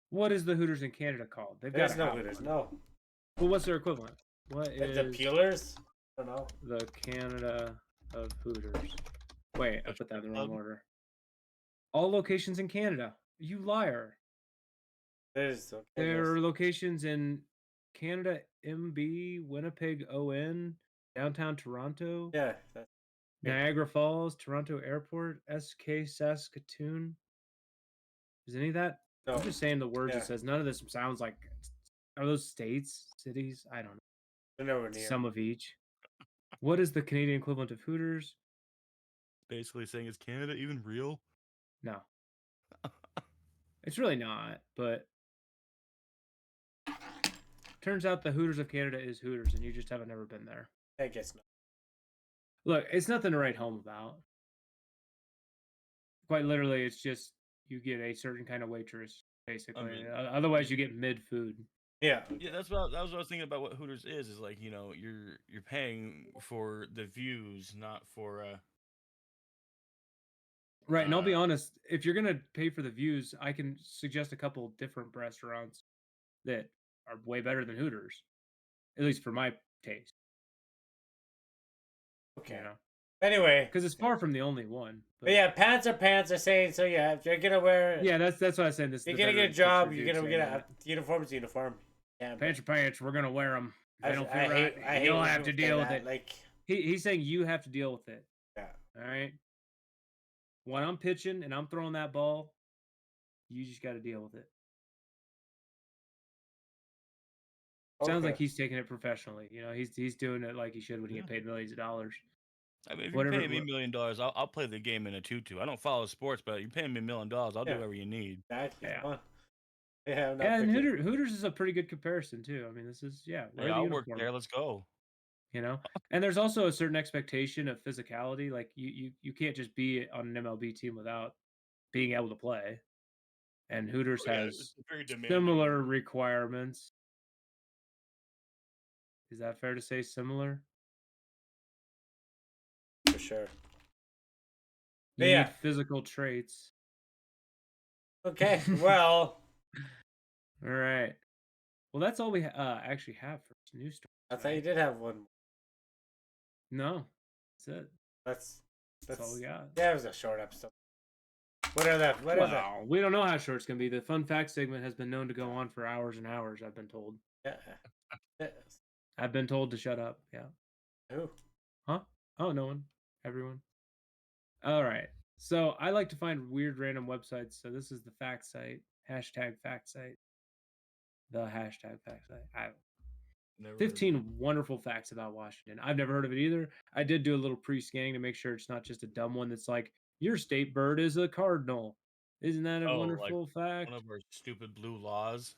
What is the Hooters in Canada called? They've There's got no a Hooters. one. No. Well, what's their equivalent? What is The Peelers. I don't know. the Canada of Hooters. Wait, I A put that in the strip wrong club? order. All locations in Canada. You liar. There's okay. There are locations in Canada, MB, Winnipeg, ON, downtown Toronto, Yeah. That's, Niagara Falls, Toronto Airport, SK Saskatoon. Is any of that? no. I'm just saying the words Yeah. it says. None of this sounds like. Are those states, cities? I don't know. They're nowhere near. Some of each. What is the Canadian equivalent of Hooters? Basically saying, is Canada even real? No. It's really not, but turns out the Hooters of Canada is Hooters, and you just haven't ever been there. I guess not. Look, it's nothing to write home about. Quite literally, it's just you get a certain kind of waitress, basically. mean- Otherwise, you get mid food. Yeah. Yeah, that was what I was thinking about what Hooters is like, you know, you're paying for the views, not for Right, and I'll be honest, if you're gonna pay for the views, I can suggest a couple different restaurants that are way better than Hooters, at least for my taste. Okay. You know, Anyway. because it's far from the only one. But yeah, pants are pants are saying so. Yeah, if you're gonna wear. Yeah, that's what I was saying. This You're the gonna get a veteran job. picture You're dude gonna saying get a that. uniform's a uniform. Yeah. but Pants are pants. We're gonna wear them. If I, they don't I feel right, hate. I hate you'll when have to people say deal with that, it. Like. He's saying you have to deal with it. Yeah. All right. When I'm pitching and I'm throwing that ball, you just got to deal with it. Sounds like Okay. he's taking it professionally. You know, he's doing it like he should when he get paid millions of dollars. I mean, if Whatever- you're paying me $1 million, I'll play the game in a tutu. I don't follow sports, but you're paying me $1 million, I'll do Yeah. whatever you need. Exactly. Yeah. Come on. Yeah. I'm not Yeah, and picky. Hooters is a pretty good comparison too. I mean, this is wear Yeah, the I'll work uniform. there. Let's go. You know, and there's also a certain expectation of physicality. Like you can't just be on an MLB team without being able to play. And Hooters Oh, yeah, has it's very demanding. similar requirements. Is that fair to say? Similar. For sure. You Yeah. need physical traits. Okay. Well. All right. Well, that's all we actually have for news stories. I thought you tonight. did have one. No, that's it. That's That's all we got. Yeah, it was a short episode. What are that? What are that? Wow, we don't know how short it's gonna be. The fun fact segment has been known to go on for hours and hours. I've been told. Yeah. Yeah. I've been told to shut up. Yeah. Who? Huh? Oh, no one. Everyone. All right. So I like to find weird random websites. So this is the fact site. Hashtag fact site. The hashtag fact site. Never heard of 15 it. wonderful facts about Washington. I've never heard of it either. I did do a little pre-scanning to make sure it's not just a dumb one that's like, your state bird is a cardinal. Isn't that a Oh, like wonderful fact? One of our stupid blue laws.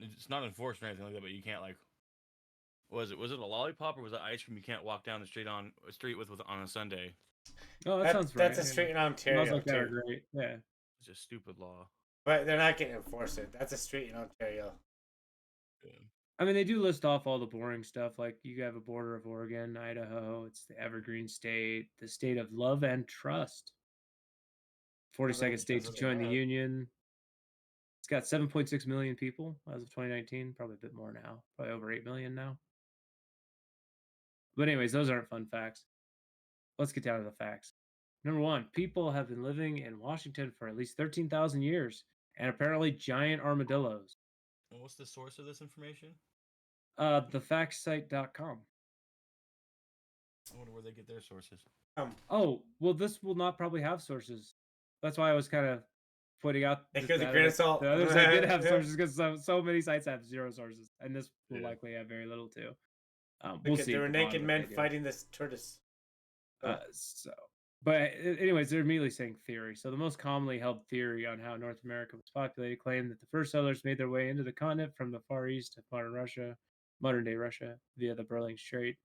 It's not enforced or anything like that, but you can't like. Was it a lollipop or was it ice cream? You can't walk down the street with on a Sunday. Oh, that sounds right. That's a street in Ontario Laws like that are too. great. Yeah. It's a stupid law. But they're not getting enforced. That's a street in Ontario. Yeah. I mean, they do list off all the boring stuff. Like you have a border of Oregon, Idaho. It's the Evergreen State, the state of love and trust. 42nd state to join the union. It's got 7.6 million people as of 2019. Probably a bit more now. Probably over 8 million now. But anyways, those aren't fun facts. Let's get down to the facts. Number one, people have been living in Washington for at least 13,000 years, and apparently giant armadillos. And what's the source of this information? Thefactsite.com. I wonder where they get their sources. Oh, well, this will not probably have sources. That's why I was kind of pointing out. It goes a grain of salt. The other side did have Yeah. sources because so many sites have zero sources, and this will Yeah. likely have very little too. We'll Because see. there at were the bottom naked if men they do. fighting this tortoise. But anyways, they're immediately saying theory. So the most commonly held theory on how North America was populated claimed that the first settlers made their way into the continent from the Far East of modern day Russia, via the Bering Strait,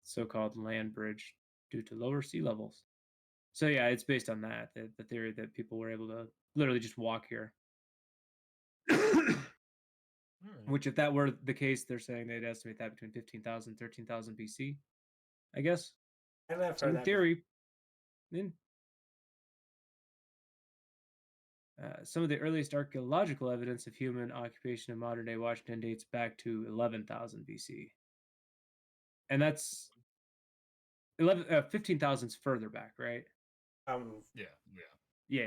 so-called land bridge due to lower sea levels. So yeah, it's based on that, the theory that people were able to literally just walk here. Which, if that were the case, they're saying they'd estimate that between 15,000 and 13,000 BC, I guess. And I've So heard in that. theory, some of the earliest archaeological evidence of human occupation in modern-day Washington dates back to 11,000 BC. and that's 15,000's further back, right? Yeah. Yeah.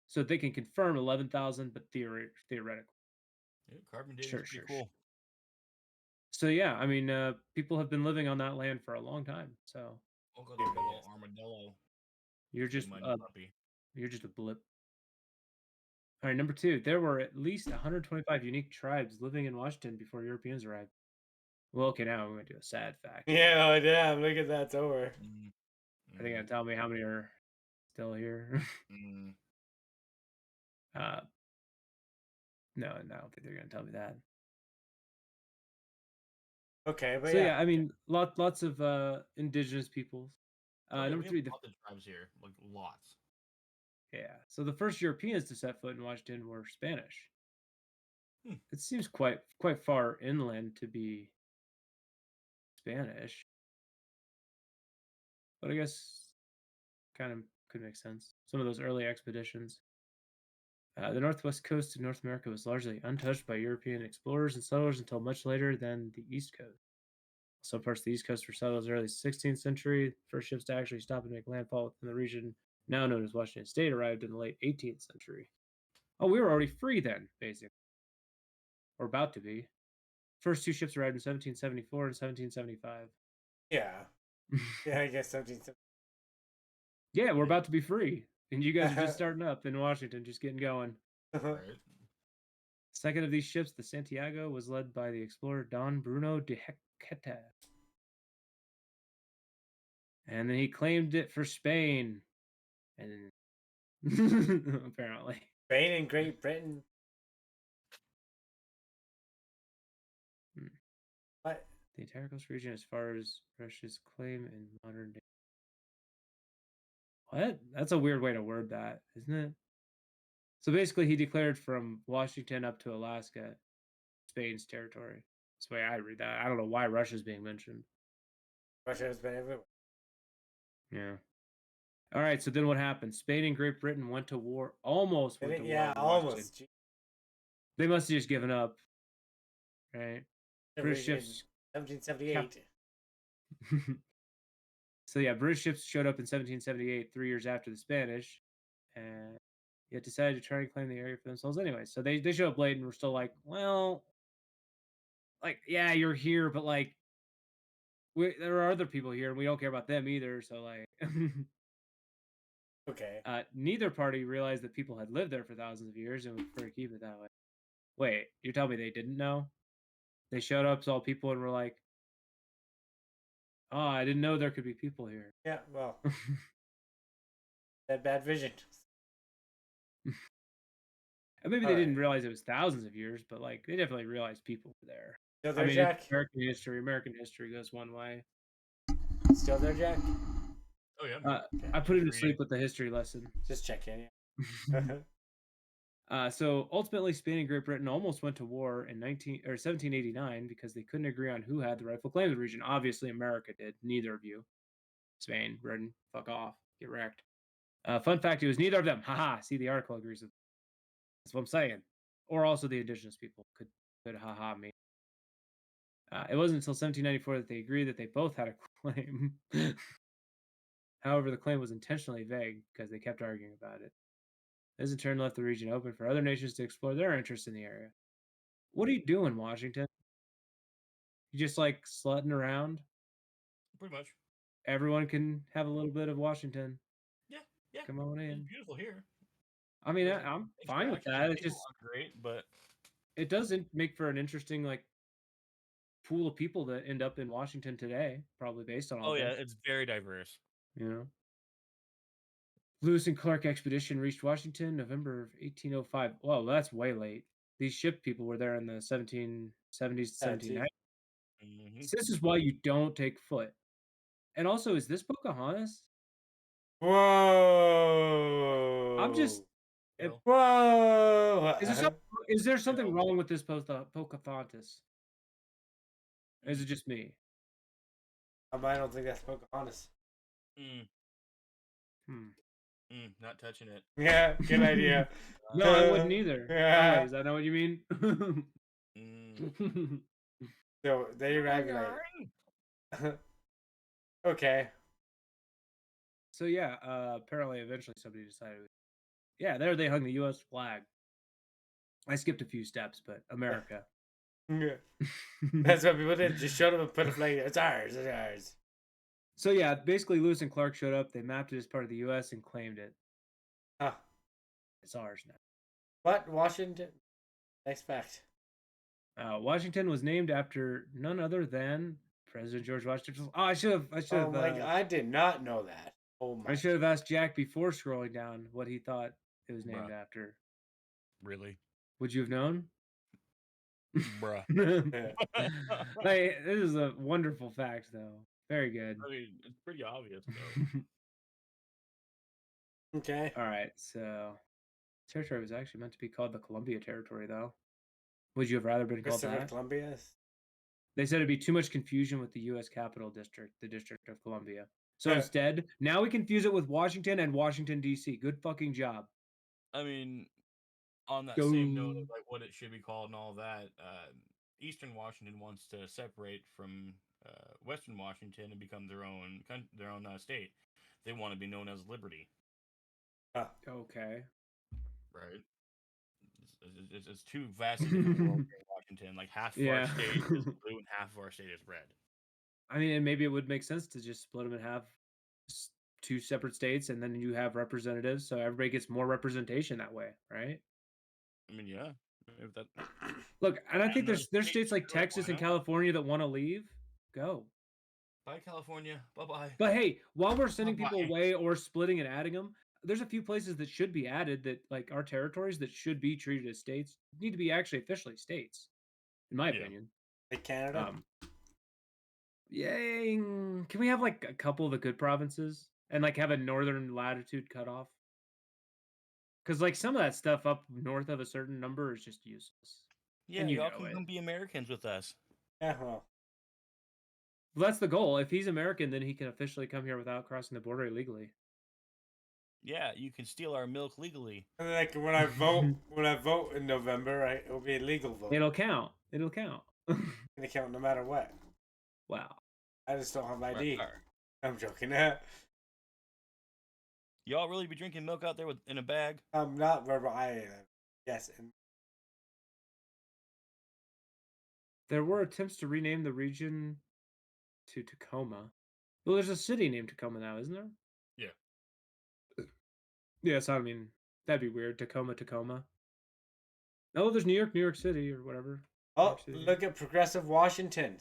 So they can confirm 11,000, but theoretically. Yeah, carbon dating Sure, is pretty sure. cool. So yeah, I mean, people have been living on that land for a long time. So Look at the big old armadillo. you're just Big-minded puppy. you're just a blip. All right, number 2. There were at least 125 unique tribes living in Washington before Europeans arrived. Well, okay, now I'm going to do a sad fact. Yeah, oh damn, look at that, it's over. Are they going to tell me how many are still here? No, I don't think they're going to tell me that. Okay, but So yeah. yeah, I mean, lots of indigenous peoples. Oh, yeah, Number we 3, have lots of tribes here, like lots. yeah. So the first Europeans to set foot in Washington were Spanish. It seems quite far inland to be Spanish, but I guess kind of could make sense. Some of those early expeditions. The northwest coast of North America was largely untouched by European explorers and settlers until much later than the East Coast. Some parts of the East Coast were settled as early as 16th century. First ships to actually stop and make landfall within the region now known as Washington State arrived in the late 18th century. Oh, we were already free then, basically. Or about to be. First 2 ships arrived in 1774 and 1775. Yeah. Yeah, I guess 17. Yeah, we're about to be free. And you guys are just starting up in Washington, just getting going. Right. Second of these ships, the Santiago, was led by the explorer Don Bruno de Heceta. And then he claimed it for Spain. And apparently. Spain and Great Britain. What? The entire coastal region as far as Russia's claim in modern day. What? That's a weird way to word that, isn't it? So basically, he declared from Washington up to Alaska, Spain's territory. That's the way I read that. I don't know why Russia's being mentioned. Russia has been everywhere. Yeah. All right. So then what happened? Spain and Great Britain went to war. Almost went to war. Yeah, with Washington. almost. They must have just given up, right? British ships. 1778. So yeah, British ships showed up in 1778, 3 years after the Spanish, and yet decided to try and claim the area for themselves anyway. So they show up late and we're still like, well, like, yeah, you're here, but like, there are other people here and we don't care about them either. So like, Okay. neither party realized that people had lived there for thousands of years and would prefer to keep it that way. Wait, you're telling me they didn't know? They showed up, saw people, and were like, "Oh, I didn't know there could be people here." Yeah, well, that bad vision. And maybe they didn't realize it was thousands of years, but like they definitely realized people were there. Still there, I mean, Jack? American history goes one way. Still there, Jack? Oh yeah. I put him to sleep with the history lesson. Just checking. Yeah. So ultimately, Spain and Great Britain almost went to war in 1789 because they couldn't agree on who had the rightful claim to the region. Obviously, America did. Neither of you. Spain, Britain, fuck off, get wrecked. Fun fact: it was neither of them. Haha. See, the article agrees with. That's what I'm saying. Or also the indigenous people could haha me. It wasn't until 1794 that they agreed that they both had a claim. However, the claim was intentionally vague because they kept arguing about it. This in turn left the region open for other nations to explore their interest in the area. What are you doing, Washington? You just like slutting around? Pretty much. Everyone can have a little bit of Washington. Yeah. Come on in. It's beautiful here. I mean, I'm fine with that. It's just great, but it doesn't make for an interesting like pool of people that end up in Washington today, probably based on all this. It's very diverse. You know. Lewis and Clark expedition reached Washington November of 1805. Well, that's way late. These ship people were there in the 1770s to 1790s. Mm-hmm. So this is why you don't take foot. And also, is this Pocahontas? Whoa! I'm just. Whoa! Is there something wrong with this Pocahontas? Or is it just me? I don't think that's Pocahontas. Not touching it. Yeah, good idea. No, I wouldn't either. Yeah. Oh, is that not what you mean? So there you're right. Okay. So yeah, apparently eventually somebody decided. Yeah, there they hung the U.S. flag. I skipped a few steps, but America. Yeah. That's what people did. Just showed up and put a flag. It's ours. It's ours. So yeah, basically Lewis and Clark showed up. They mapped it as part of the U.S. and claimed it. Huh. It's ours now. What? Washington? Next fact. Washington was named after none other than President George Washington. Oh, I should Oh have. my! I did not know that. Oh my! I should have asked Jack before scrolling down what he thought it was named Bruh. after. Really? Would you have known? Bruh. Like, this is a wonderful fact, though. Very good. I mean, it's pretty obvious, though. Okay. All right, so territory was actually meant to be called the Columbia Territory, though. Would you have rather been called Christopher that? Columbia. They said it'd be too much confusion with the U.S. Capitol District, the District of Columbia. So Yeah. instead, now we confuse it with Washington and Washington, D.C. Good fucking job. I mean, on that Go. same note of like what it should be called and all that, Eastern Washington wants to separate from Western Washington and become their own state. They want to be known as Liberty, Okay. right? It's two vastly different worlds in Washington. Like half of our state is blue and half of our state is red. I mean, and maybe it would make sense to just split them and have two separate states, and then you have representatives, so everybody gets more representation that way, right? I mean, yeah. If that, Look, and I think those there's states like do it, why Texas and not? California that want to leave. Go. Bye, California. Bye bye. But hey, while we're sending people Bye-bye. away or splitting and adding them, there's a few places that should be added that, like our territories, that should be treated as states, need to be actually officially states, in my opinion. Like Canada. Yay! Can we have like a couple of the good provinces and like have a northern latitude cutoff? Because like some of that stuff up north of a certain number is just useless. Yeah, and you y'all know can it. come be Americans with us. Yeah. Well. Well, that's the goal. If he's American, then he can officially come here without crossing the border illegally. Yeah, you can steal our milk legally. And like when I vote in November, right? It'll be a legal vote. It'll count. It'll count. Gonna count no matter what. Wow. I just don't have ID. Arr. I'm joking. Y'all really be drinking milk out there in a bag? I'm not verbal. Yes. And There were attempts to rename the region to Tacoma. Well, there's a city named Tacoma now, isn't there? Yeah. Yeah, so I mean, that'd be weird. Tacoma. Oh, there's New York City, or whatever. oh, look at progressive Washington.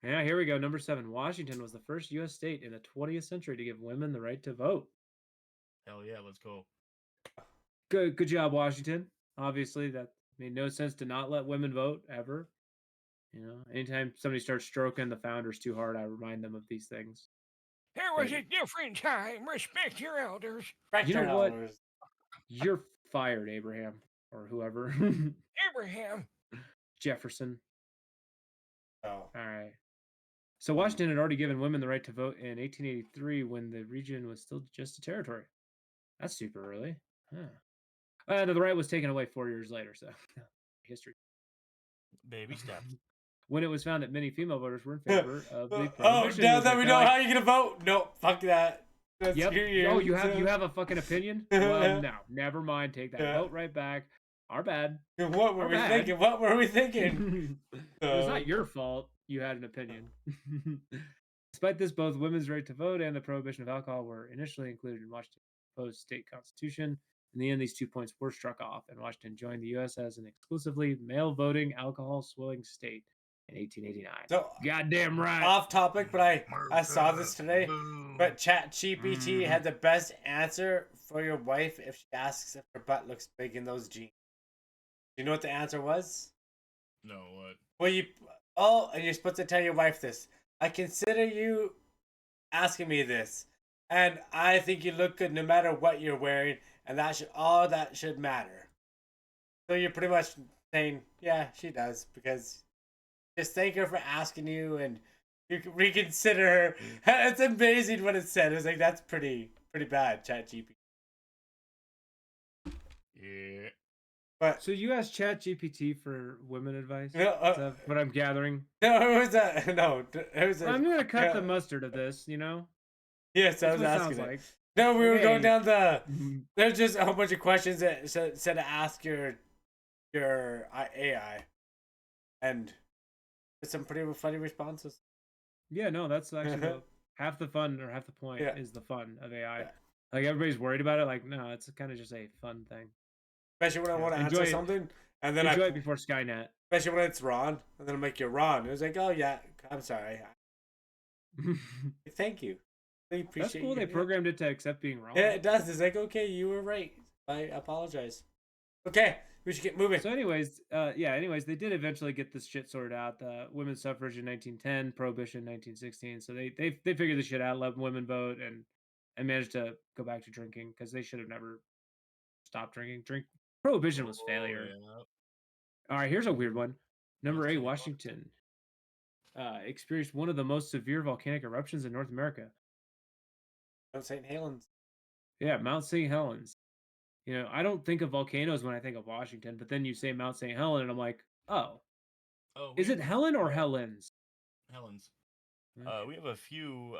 Yeah, here we go. Number 7. Washington was the first U.S. state in the 20th century to give women the right to vote. Hell yeah, let's go. Good job, Washington. Obviously, that made no sense to not let women vote ever. You know, anytime somebody starts stroking the founders too hard, I remind them of these things. There was a different time. Respect your elders. You know what? You're fired, Abraham, or whoever. Abraham. Jefferson. Oh. All right. So Washington had already given women the right to vote in 1883 when the region was still just a territory. That's super early. Huh. And the right was taken away 4 years later, so history. Baby steps. When it was found that many female voters were in favor of the Oh, prohibition. now that we know how you're gonna vote, no, fuck that. That's Yep. your Oh, you have a fucking opinion? Well, no, never mind. Take that vote right back. Our bad. What were we thinking? What were we thinking? It's not your fault. You had an opinion. Despite this, both women's right to vote and the prohibition of alcohol were initially included in Washington's proposed state constitution. In the end, these 2 points were struck off, and Washington joined the U.S. as an exclusively male-voting, alcohol-swilling state in 1889. So, goddamn right. Off topic, but I saw this today. But ChatGPT had the best answer for your wife if she asks if her butt looks big in those jeans. You know what the answer was? No, what? Well, and you're supposed to tell your wife this. I consider you asking me this, and I think you look good no matter what you're wearing, and that should matter. So you're pretty much saying, yeah, she does, because just thank her for asking you, and you can reconsider her. It's amazing what it said. It's like, that's pretty bad, ChatGPT. Yeah. But So you asked ChatGPT for women advice? no, Is that what I'm gathering? no, it was a no. It was Well, a. I'm gonna cut the yeah, mustard of this, you know? yes, I That's was what it asking sounds it. like. No, we Like, were going hey, down the. mhm. There's just a whole bunch of questions that said to ask your AI, and it's some pretty funny responses. Yeah, no, that's actually half the fun or half the point Yeah. is the fun of AI. Yeah. Like everybody's worried about it. Like, no, it's kind of just a fun thing. Especially when I Yeah, want to enjoy answer it. something, and then Enjoy it before Skynet. especially when it's Ron, and then I'm like, "You're Ron." It was like, "Oh yeah, I'm sorry. Thank you. I That's appreciate cool. you." They programmed it to accept being wrong. Yeah, it does. It's like, okay, you were right. I apologize. Okay, we should get moving. So, anyways, they did eventually get this shit sorted out. Women's suffrage in 1910, prohibition in 1916. So they figured this shit out, let women vote, and managed to go back to drinking because they should have never stopped drinking. Prohibition was failure. Yeah. All right, here's a weird one. Number Let's 8, take a look. Washington experienced one of the most severe volcanic eruptions in North America. St. Helens. Yeah, Mount St. Helens. You know, I don't think of volcanoes when I think of Washington, but then you say Mount St. Helen, and I'm like, oh, Oh, is it Helen or Helens? Helens? Okay. We have a few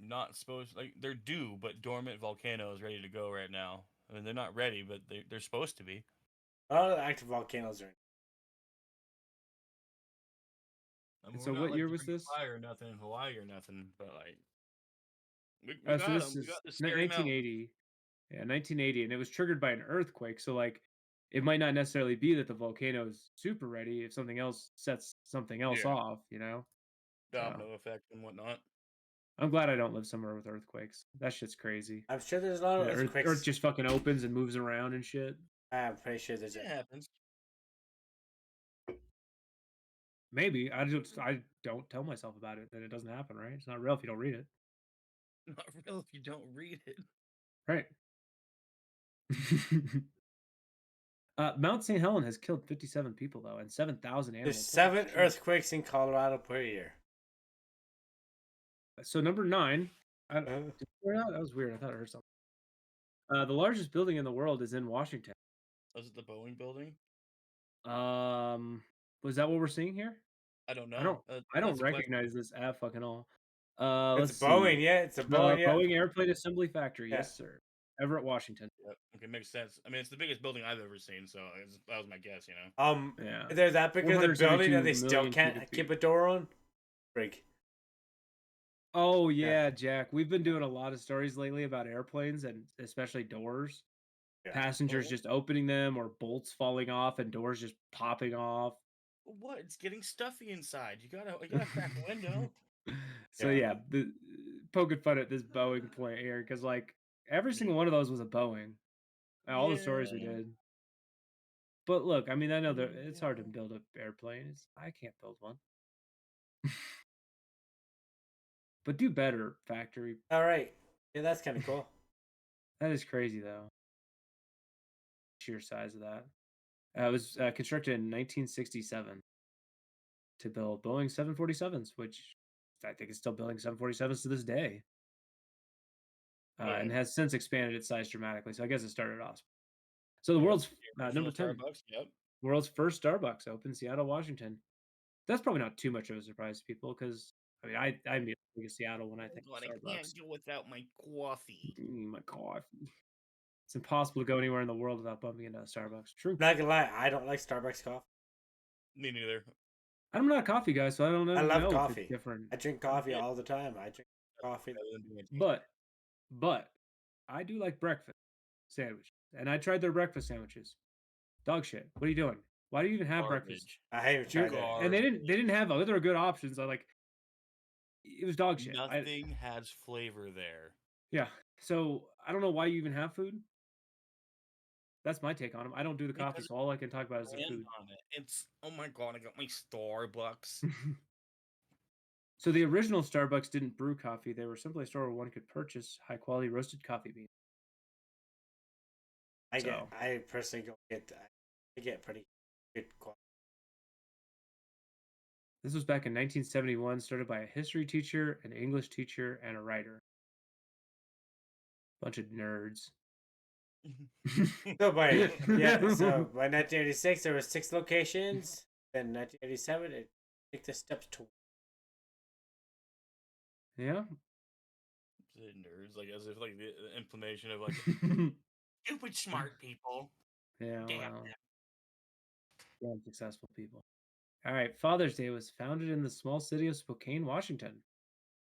not supposed like they're due but dormant volcanoes ready to go right now. I mean, they're not ready, but they're supposed to be. All the active volcanoes are. I mean, So we're not what like year the was Ring of this? Fire or nothing in Hawaii or nothing, but like we So got this them. We is got the scary mountain. 1980. Yeah, 1980, and it was triggered by an earthquake. So like, it might not necessarily be that the volcano's super ready if something else sets something else Yeah. off. You know. So Domino effect and whatnot. I'm glad I don't live somewhere with earthquakes. That shit's crazy. I'm sure there's a lot of The Earth earthquakes. just fucking opens and moves around and shit. I'm pretty sure there's It a. happens. Maybe I don't tell myself about it that it doesn't happen. Right? It's not real if you don't read it. Not real if you don't read it. Right. Mount St. Helen has killed 57 people though, and 7,000 animals. There's Holy 7 shit. earthquakes in Colorado per year. So number 9. Uh, Did you hear that? That was weird. I thought I heard something. The largest building in the world is in Washington. Was it the Boeing building? Was that what we're seeing here? I don't know. I don't That's a question. recognize this at fucking all. it's Let's Boeing, see. yeah. It's a Boeing, yeah. Boeing Airplane Assembly Factory. Yeah. Yes, sir. Everett, Washington. Yep. Okay, makes sense. I mean, it's the biggest building I've ever seen, so that was my guess. You know. Yeah. There's that because of the building that they 472 still million can't cubic keep feet. a door on. Frig. Oh yeah, Jack. We've been doing a lot of stories lately about airplanes and especially doors. Yeah. Passengers just opening them or bolts falling off and doors just popping off. What? It's getting stuffy inside. You gotta crack a window. So yeah, poking fun at this Boeing point here because like every single one of those was a Boeing. All the stories we Yeah. did. But look, I mean, I know that it's hard to build an airplane. I can't build one. But do better, factory. All right. Yeah, that's kind of cool. That is crazy though. Sheer size of that. It was constructed in 1967 to build Boeing 747s, which I think is still building 747s to this day. And has since expanded its size dramatically. So I guess it started off. So the world's number 10. Starbucks. Yep. World's first Starbucks opened Seattle, Washington. That's probably not too much of a surprise to people because I mean I immediately think of Seattle when I think of I Starbucks. can't go without my coffee. My coffee. It's impossible to go anywhere in the world without bumping into a Starbucks. True. Not gonna lie, I don't like Starbucks coffee. Me neither. I'm not a coffee guy, so I don't know. I love if coffee. It's different. I drink coffee all the time. I drink coffee. But I do like breakfast sandwiches, and I tried their breakfast sandwiches. Dog shit. What are you doing? Why do you even have breakfast? I haven't tried that. And they didn't have other good options. I like it was dog shit. Nothing has flavor there. Yeah. So I don't know why you even have food. That's my take on them. I don't do the coffee, so all I can talk about is the food. On it. It's oh my god, I got my Starbucks. So the original Starbucks didn't brew coffee. They were simply a store where one could purchase high quality roasted coffee beans. I personally get pretty good quality. This was back in 1971, started by a history teacher, an English teacher, and a writer. Bunch of nerds. So by so by 1986 there was 6 locations. Then 1987 it took the steps to Yeah. Nerds, like as if like the implementation of like Stupid smart people. Yeah, Damn well, them. damn successful people. All right, Father's Day was founded in the small city of Spokane, Washington.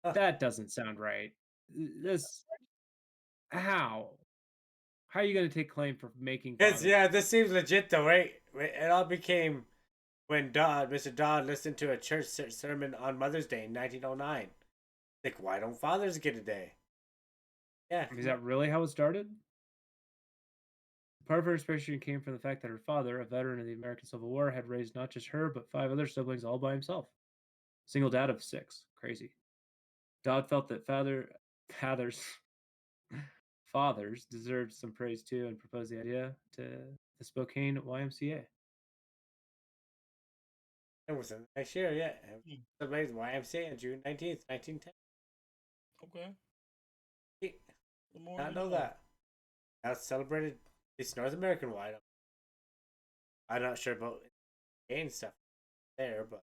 Huh. That doesn't sound right. This how? How are you going to take claim for making Cause Father's yeah, this seems legit though, right? It all became when Mr. Dodd listened to a church sermon on Mother's Day in 1909. Like, why don't fathers get a day? Yeah, Is that really how it started? Part of her inspiration came from the fact that her father, a veteran of the American Civil War, had raised not just her, but 5 other siblings all by himself. Single dad of 6. Crazy. Dodd felt that fathers fathers deserved some praise too and proposed the idea to the Spokane YMCA. it was the next year. Yeah, Hmm. the YMCA on June 19th, 1910. Okay. The more Not you know that. That's celebrated. It's North American wide. I'm not sure about game stuff there, but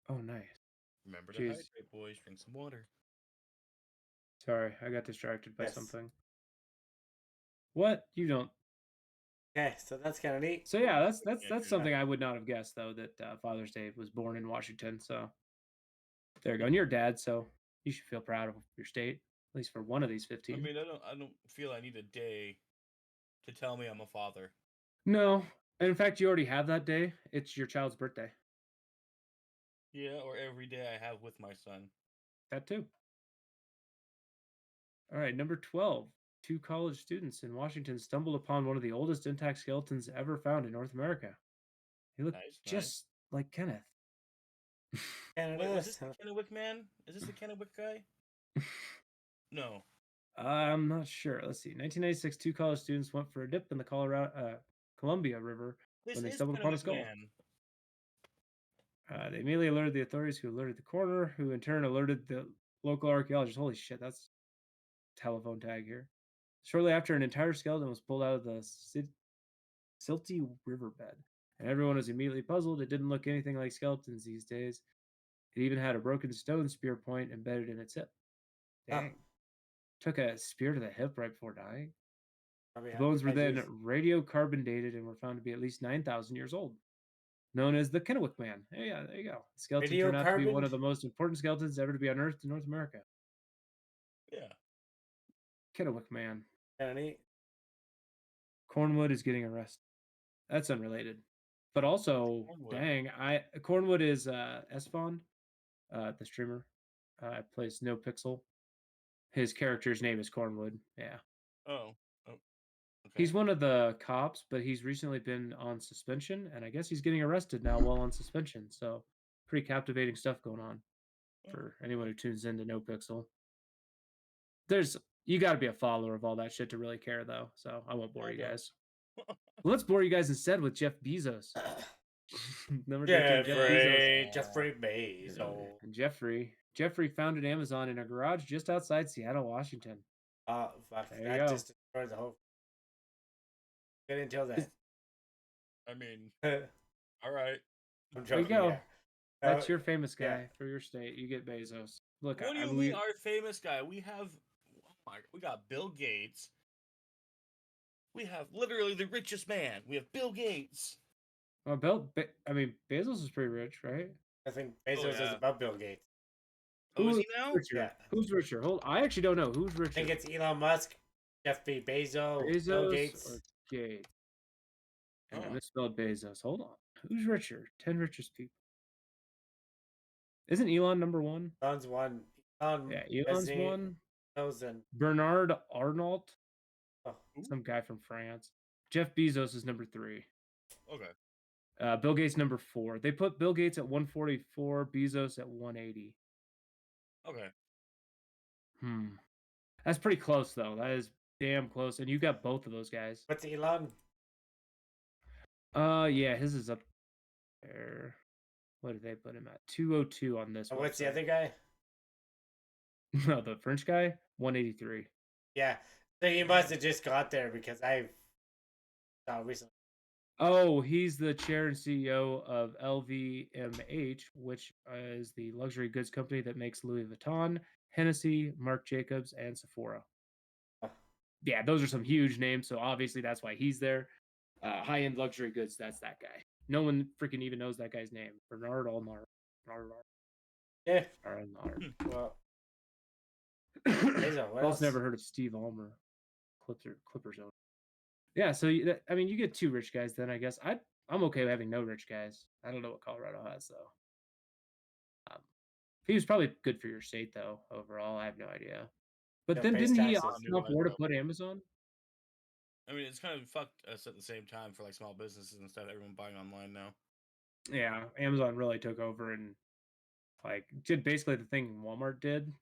Oh, nice. Remember to Jeez. hydrate, boys. Drink some water. Sorry, I got distracted by Yes. something. What? You don't. okay. So that's kind of neat. So yeah, Can't that's do something I would not have guessed though that Father's Day was born in Washington. So there you go. And you're a dad, so you should feel proud of your state, at least for one of these 15. I mean, I don't feel I need a day to tell me I'm a father. No, and in fact, you already have that day. It's your child's birthday. Yeah, or every day I have with my son. That too. All right, number 12. 2 college students in Washington stumbled upon one of the oldest intact skeletons ever found in North America. He looked Nice, just like Kenneth. Canada. Wait, was this the Kennewick man? Is this the Kennewick guy? No. I'm not sure. Let's see. 1996, 2 college students went for a dip in the Columbia River This when they is stumbled upon a Kennewick skull. man. They immediately alerted the authorities, who alerted the coroner, who in turn alerted the local archaeologist. Holy shit, that's telephone tag here. Shortly after, an entire skeleton was pulled out of the silty riverbed, and everyone was immediately puzzled. It didn't look anything like skeletons these days. It even had a broken stone spear point embedded in its hip. Dang. Took a spear to the hip right before dying. The bones were then radiocarbon dated and were found to be at least 9,000 years old. Known as the Kennewick Man. Yeah, there you go. The skeleton turned out to be one of the most important skeletons ever to be unearthed in North America. Yeah. Kennewick Man. Kind of neat. Cornwood is getting arrested. That's unrelated. But also, Cornwood. dang, Cornwood is Esfond, the streamer. Plays No Pixel. His character's name is Cornwood. Yeah. Oh. Okay. He's one of the cops, but he's recently been on suspension, and I guess he's getting arrested now while on suspension. So, pretty captivating stuff going on for anyone who tunes into No Pixel. You got to be a follower of all that shit to really care, though. So I won't bore you guys. Let's bore you guys instead with Jeff Bezos. Number 13, Jeff Bezos. Jeffrey Bezos. And Jeffrey founded Amazon in a garage just outside Seattle, Washington. Oh, fuck. There you That go. just destroyed the whole. Good until then. I mean, I'm all right. There you joking. go. Yeah. That's your famous guy yeah. for your state. You get Bezos. Look, What do you mean, our famous guy? We have, we got Bill Gates. We have literally the richest man. We have Bill Gates. Well, Bezos is pretty rich, right? I think Bezos is above Bill Gates. Oh, is he now? Richer? Yeah. Who's richer? I actually don't know. Who's richer? I think it's Elon Musk, Jeffrey Bezos, Bill Gates. Or Gates. And I Oh. misspelled Bezos. Hold on. Who's richer? 10 richest people. Isn't Elon number 1? Elon's one. Yeah, Elon's 1. And Bernard Arnault. Oh. Some guy from France. Jeff Bezos is number 3. Okay. Bill Gates number 4. They put Bill Gates at 144, Bezos at 180. Okay. That's pretty close though. That is damn close. And you got both of those guys. What's Elon? Yeah, his is up there. What did they put him at? 202 on this one. What's the other guy? No, the French guy? 183. Yeah. So you must have just got there because I saw recently. Oh, he's the chair and CEO of LVMH, which is the luxury goods company that makes Louis Vuitton, Hennessy, Marc Jacobs, and Sephora. Oh. Yeah, those are some huge names, so obviously that's why he's there. High-end luxury goods, that's that guy. No one freaking even knows that guy's name. Bernard Arnault. Yeah. Arnault. Well, I've what also else? never heard of Steve Almer, Clippers owner. Yeah, so I mean, you get two rich guys. Then I guess I'm okay with having no rich guys. I don't know what Colorado has though. He was probably good for your state though. Overall, I have no idea. But Yeah, then pays didn't he taxes. also New afford to though. put Amazon? I mean, it's kind of fucked us at the same time for like small businesses and stuff. Everyone buying online now. Yeah, Amazon really took over and like did basically the thing Walmart did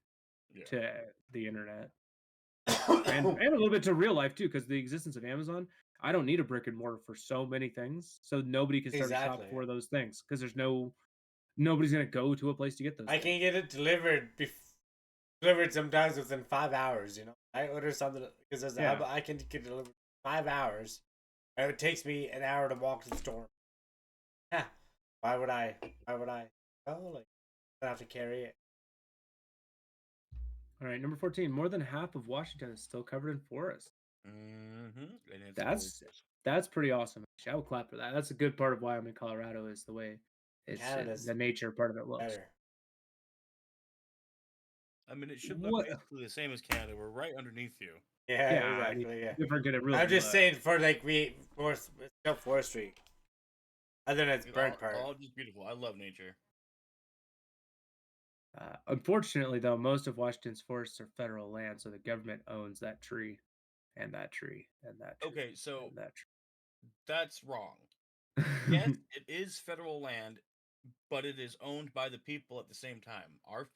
Yeah. to the internet. And a little bit to real life too, because the existence of Amazon, I don't need a brick and mortar for so many things, so nobody can start a shop Exactly. for those things because there's nobody's gonna go to a place to get those. I things. can get it delivered sometimes within 5 hours. You know, I order something because Yeah. I can get delivered 5 hours, and it takes me an hour to walk to the store. Yeah, why would I? Oh, like I have to carry it. All right, number 14. More than half of Washington is still covered in forest. Mm-hmm. And it's That's gorgeous. that's pretty awesome. Actually, I would clap for that. That's a good part of why I'm in Colorado is the way Canada's the nature part of it looks. better. I mean, it should look What? basically the same as Canada. We're right underneath you. Yeah, Yeah, I mean, exactly. Yeah, if we're gonna really, I'm just saying for like forestry. Other than its It's burnt part. all just beautiful. I love nature. Unfortunately, though, most of Washington's forests are federal land, so the government owns that tree, and that tree, and that tree, Okay, so and that that's wrong. tree. Yes, it is federal land, but it is owned by the people at the same time. Our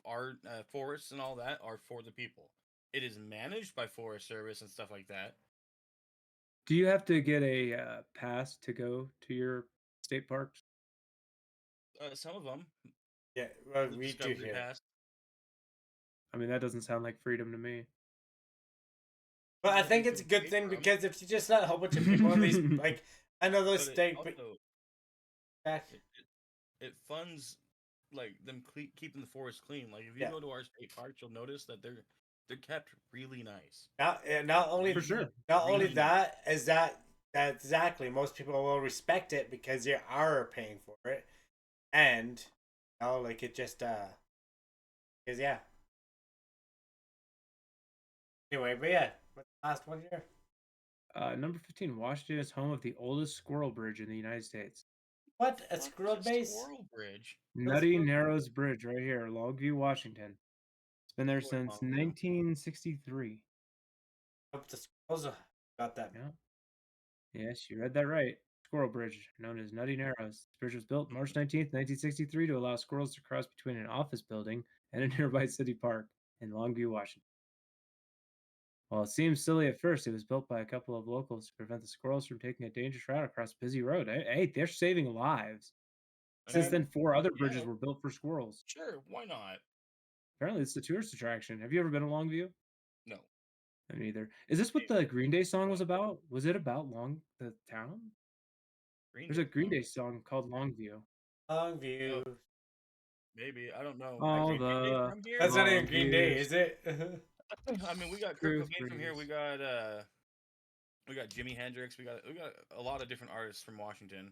forests and all that are for the people. It is managed by Forest Service and stuff like that. Do you have to get a pass to go to your state parks? Some of them, Yeah, well, the we do Discovery here. Pass. I mean, that doesn't sound like freedom to me. But I Well, think you it's a can good pay thing for 'em, because if you just let a whole bunch of people in these, like, I know those but it state, also it funds like them keeping the forest clean. Like if you Yeah. go to our state parks, you'll notice that they're kept really nice. not only For sure. not only Really that is that exactly most people will respect it because you are paying for it, and like it just because yeah. Anyway, but yeah, what's the last one here? Number 15. Washington is home of the oldest squirrel bridge in the United States. What a Fuck squirrel is base? Squirrel Bridge. Nutty Narrows Bridge, right here, Longview, Washington. It's been there Lord, since Longview. 1963. Hope the squirrels got that. Yeah. Yes, you read that right. Squirrel Bridge, known as Nutty Narrows. This bridge was built March 19th, 1963 to allow squirrels to cross between an office building and a nearby city park in Longview, Washington. While it seems silly at first, it was built by a couple of locals to prevent the squirrels from taking a dangerous route across a busy road. Hey, they're saving lives. I Since mean, then, 4 other yeah, bridges were built for squirrels. sure, why not? Apparently, it's a tourist attraction. Have you ever been to Longview? No. I mean, either. Is this what the Green Day song was about? Was it about the town? There's a Green Day song called Longview. Longview. Oh, maybe I don't know. All Green Day the from here. That's not even Green Day, Longviews. is it? I mean, we got Kurt Truth Cobain from here. breeze. We got Jimi Hendrix. We got a lot of different artists from Washington.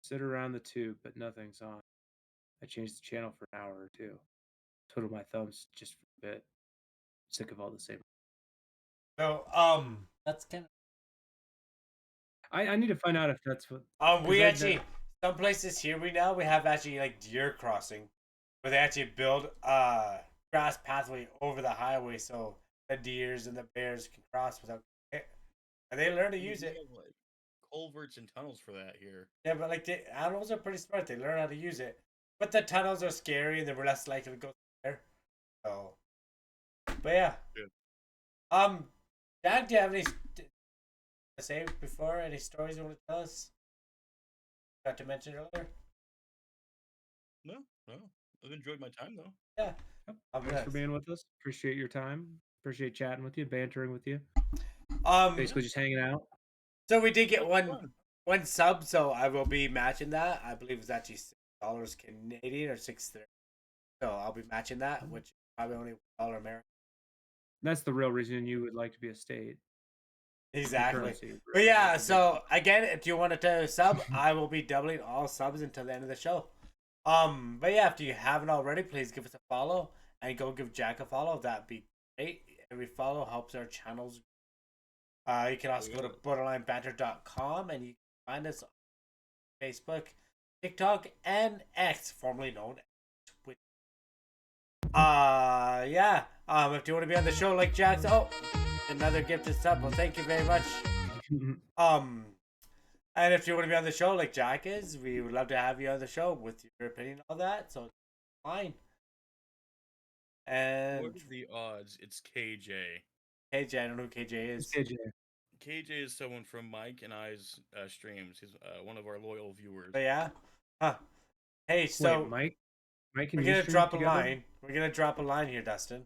Sit around the tube, but nothing's on. I changed the channel for an hour or two. Twiddle my thumbs just for a bit. Sick of all the same. So, that's kind of. I need to find out if that's what. We I- actually some places here we have actually like deer crossing, where they actually build a grass pathway over the highway so the deers and the bears can cross without it, and they learn to use We it. have, like, culverts and tunnels for that here. Yeah, but like the animals are pretty smart; they learn how to use it. But the tunnels are scary, and they're less likely to go there. So, but yeah. Jack, do you have any to say before? Any stories you want to tell us? Got to mention earlier. No, I've enjoyed my time though. Yeah. Thanks for being with us. Appreciate your time. Appreciate chatting with you, bantering with you. Basically, just hanging out. So we did get one sub, so I will be matching that. I believe it's actually $6 Canadian or $6.30. So I'll be matching that, which is probably only $1 American. That's the real reason you would like to be a state. Exactly. Currency, But yeah, so again, if you wanted to sub, I will be doubling all subs until the end of the show. But yeah, if you haven't already, please give us a follow and go give Jack a follow. That'd be great. Every follow helps our channels. You can also go to borderlinebanter.com and you can find us on Facebook, TikTok, and X, formerly known as Twitter. Yeah. If you want to be on the show like Jack's, another gifted sub. Well, thank you very much. And if you want to be on the show like Jack is, we would love to have you on the show with your opinion on that. So, fine. And What are the odds? It's KJ. KJ, I don't know who KJ is. KJ is someone from Mike and I's streams. He's one of our loyal viewers. Oh, yeah? Huh. Hey, so Wait, Mike we're going to drop a line. We're going to drop a line here, Dustin.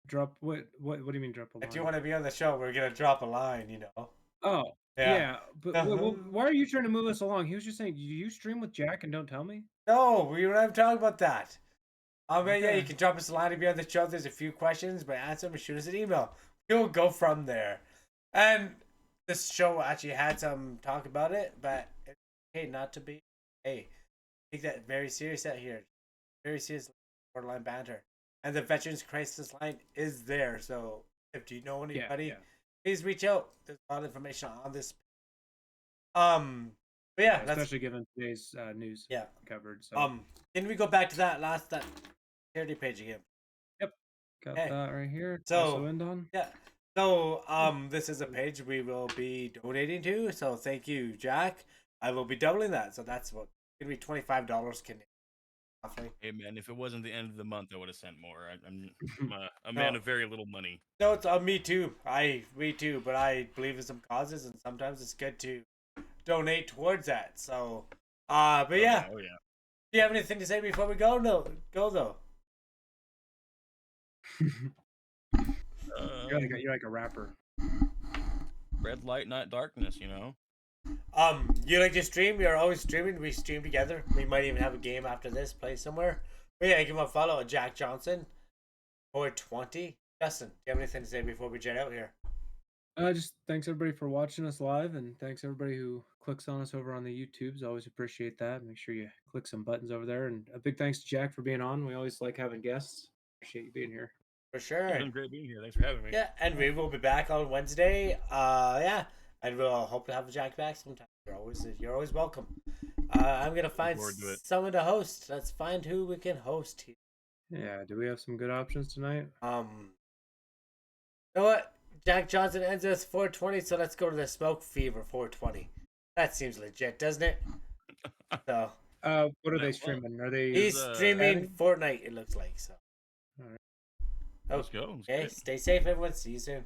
Drop what do you mean drop a line? If you want to be on the show, we're going to drop a line, you know. Oh, yeah. But why are you trying to move us along? He was just saying, do you stream with Jack and don't tell me? No, we were not talking about that. Okay. Yeah, you can drop us a line to be on the show. There's a few questions, but answer them and shoot us an email. We'll go from there. And this show actually had some talk about it, but it's okay not to be. Hey, take that very serious out here. Very serious borderline banter. And the Veterans Crisis line is there. So if you know anybody, please reach out. There's a lot of information on this. But yeah, especially given today's news covered. So can we go back to that charity page again? Yep. Got that right here. So also end on. Yeah. So this is a page we will be donating to. So thank you, Jack. I will be doubling that. So that's what gonna be $25 Canadian. Hey man, if it wasn't the end of the month, I would have sent more. I'm a man of very little money. No, it's me too. Me too. But I believe in some causes, and sometimes it's good to donate towards that. So, but yeah. Oh yeah. Do you have anything to say before we go? No, go though. You're like a rapper. Red light, not darkness. You know. You like to stream? We are always streaming. We stream together. We might even have a game after this, play somewhere. But yeah, give him a follow at Jack Johnson 420. Justin, do you have anything to say before we jet out here? Just thanks everybody for watching us live, and thanks everybody who clicks on us over on the YouTubes. Always appreciate that. Make sure you click some buttons over there, and a big thanks to Jack for being on. We always like having guests. Appreciate you being here. For sure. It's been great being here. Thanks for having me. Yeah, and we will be back on Wednesday. Yeah, and we'll hope to have Jack back sometime. You're always welcome. I'm gonna find someone to host. Let's find who we can host here. Yeah, do we have some good options tonight? You know what? Jack Johnson ends us 420, so let's go to the Smoke Fever 420. That seems legit, doesn't it? So. What are they streaming? Are they? He's streaming Fortnite. It looks like so. All right. Let's go. Okay, stay safe, everyone. See you soon.